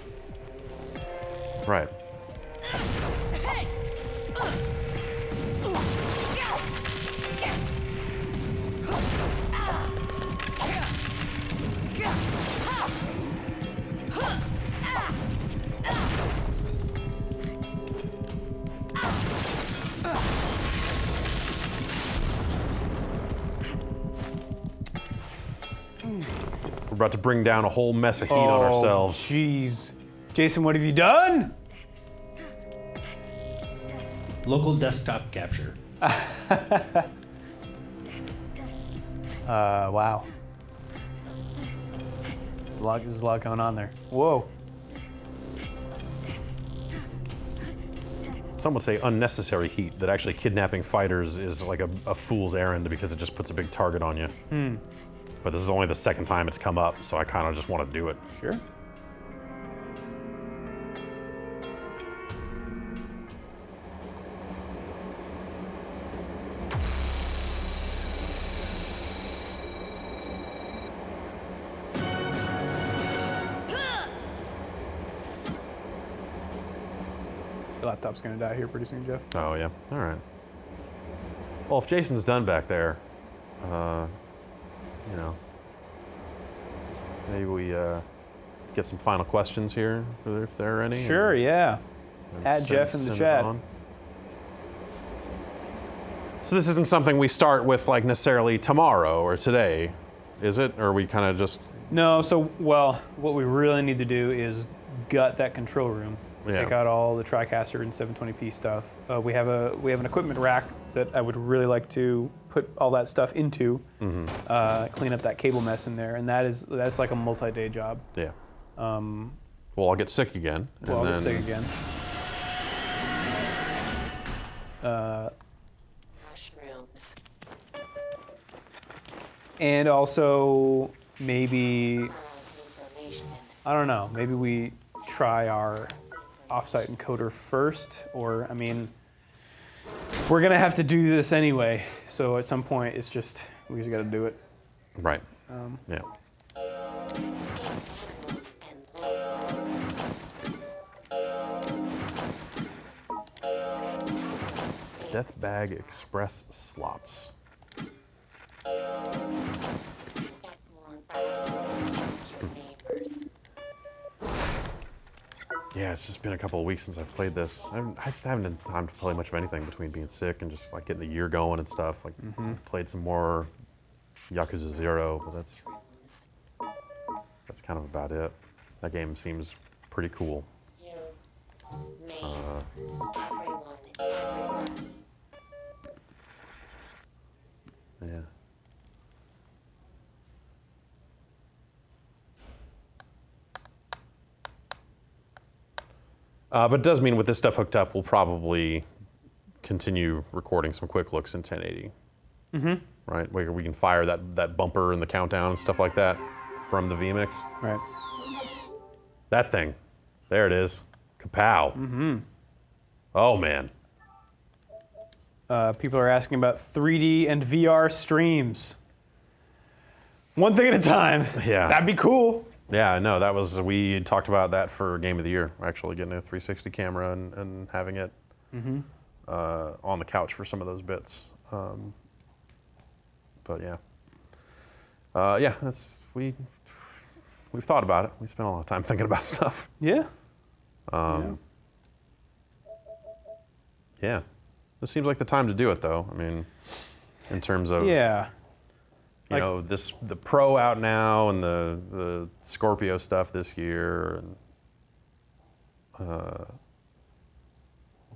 Right. We're about to bring down a whole mess of heat on ourselves. Jeez. Jason, what have you done? Local desktop capture. Wow. There's a lot going on there. Whoa. Some would say unnecessary heat, that actually kidnapping fighters is like a fool's errand because it just puts a big target on you. But this is only the second time it's come up, so I kind of just want to do it. Sure. Your laptop's gonna die here pretty soon, Jeff. Oh, yeah. All right. Well, if Jason's done back there, you know, maybe we get some final questions here, if there are any. Sure, yeah. and Add send- Jeff in the send it chat. on. So this isn't something we start with like necessarily tomorrow or today, is it? Or we kind of just... No, so, well, what we really need to do is gut that control room. Yeah. Take out all the TriCaster and 720p stuff. We have an equipment rack that I would really like to put all that stuff into. Clean up that cable mess in there, and that's like a multi-day job. Yeah. Well, I'll get sick again. Well, I'll get sick again. Mushrooms. And also maybe, Information. I don't know, maybe we try our offsite encoder first, or, I mean, we're gonna have to do this anyway, so at some point it's just, we just gotta do it. Right. Yeah. Death Bag Express slots. Yeah, it's just been a couple of weeks since I've played this. I just haven't had time to play much of anything between being sick and just like getting the year going and stuff. Like played some more Yakuza 0, but that's kind of about it. That game seems pretty cool. You, me, everyone. Yeah. But it does mean with this stuff hooked up, we'll probably continue recording some quick looks in 1080. Right, where we can fire that bumper and the countdown and stuff like that from the vMix. Right. That thing, there it is, kapow. Oh man. People are asking about 3D and VR streams. One thing at a time. Yeah. That'd be cool. Yeah, no, we talked about that for Game of the Year, actually getting a 360 camera and having it on the couch for some of those bits. But yeah. Yeah, we've thought about it. We spent a lot of time thinking about stuff. Yeah. Yeah. This seems like the time to do it, though. I mean, in terms of... Yeah. You know, the Pro out now and the Scorpio stuff this year, and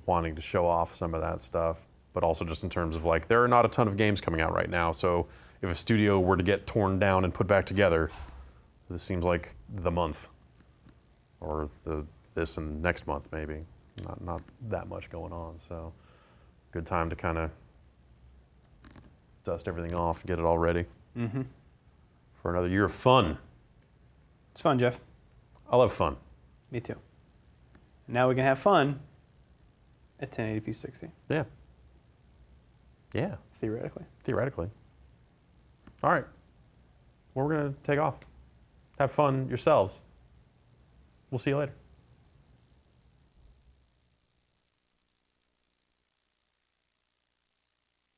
wanting to show off some of that stuff, but also just in terms of like, there are not a ton of games coming out right now, so if a studio were to get torn down and put back together, this seems like the month, or this and next month maybe. Not that much going on, so good time to kind of dust everything off and get it all ready. For another year of fun. It's fun, Jeff. I love fun. Me too. Now we can have fun at 1080p 60, Yeah. Yeah, theoretically. theoretically. All right. Well, we're going to take off. Have fun yourselves. We'll see you later.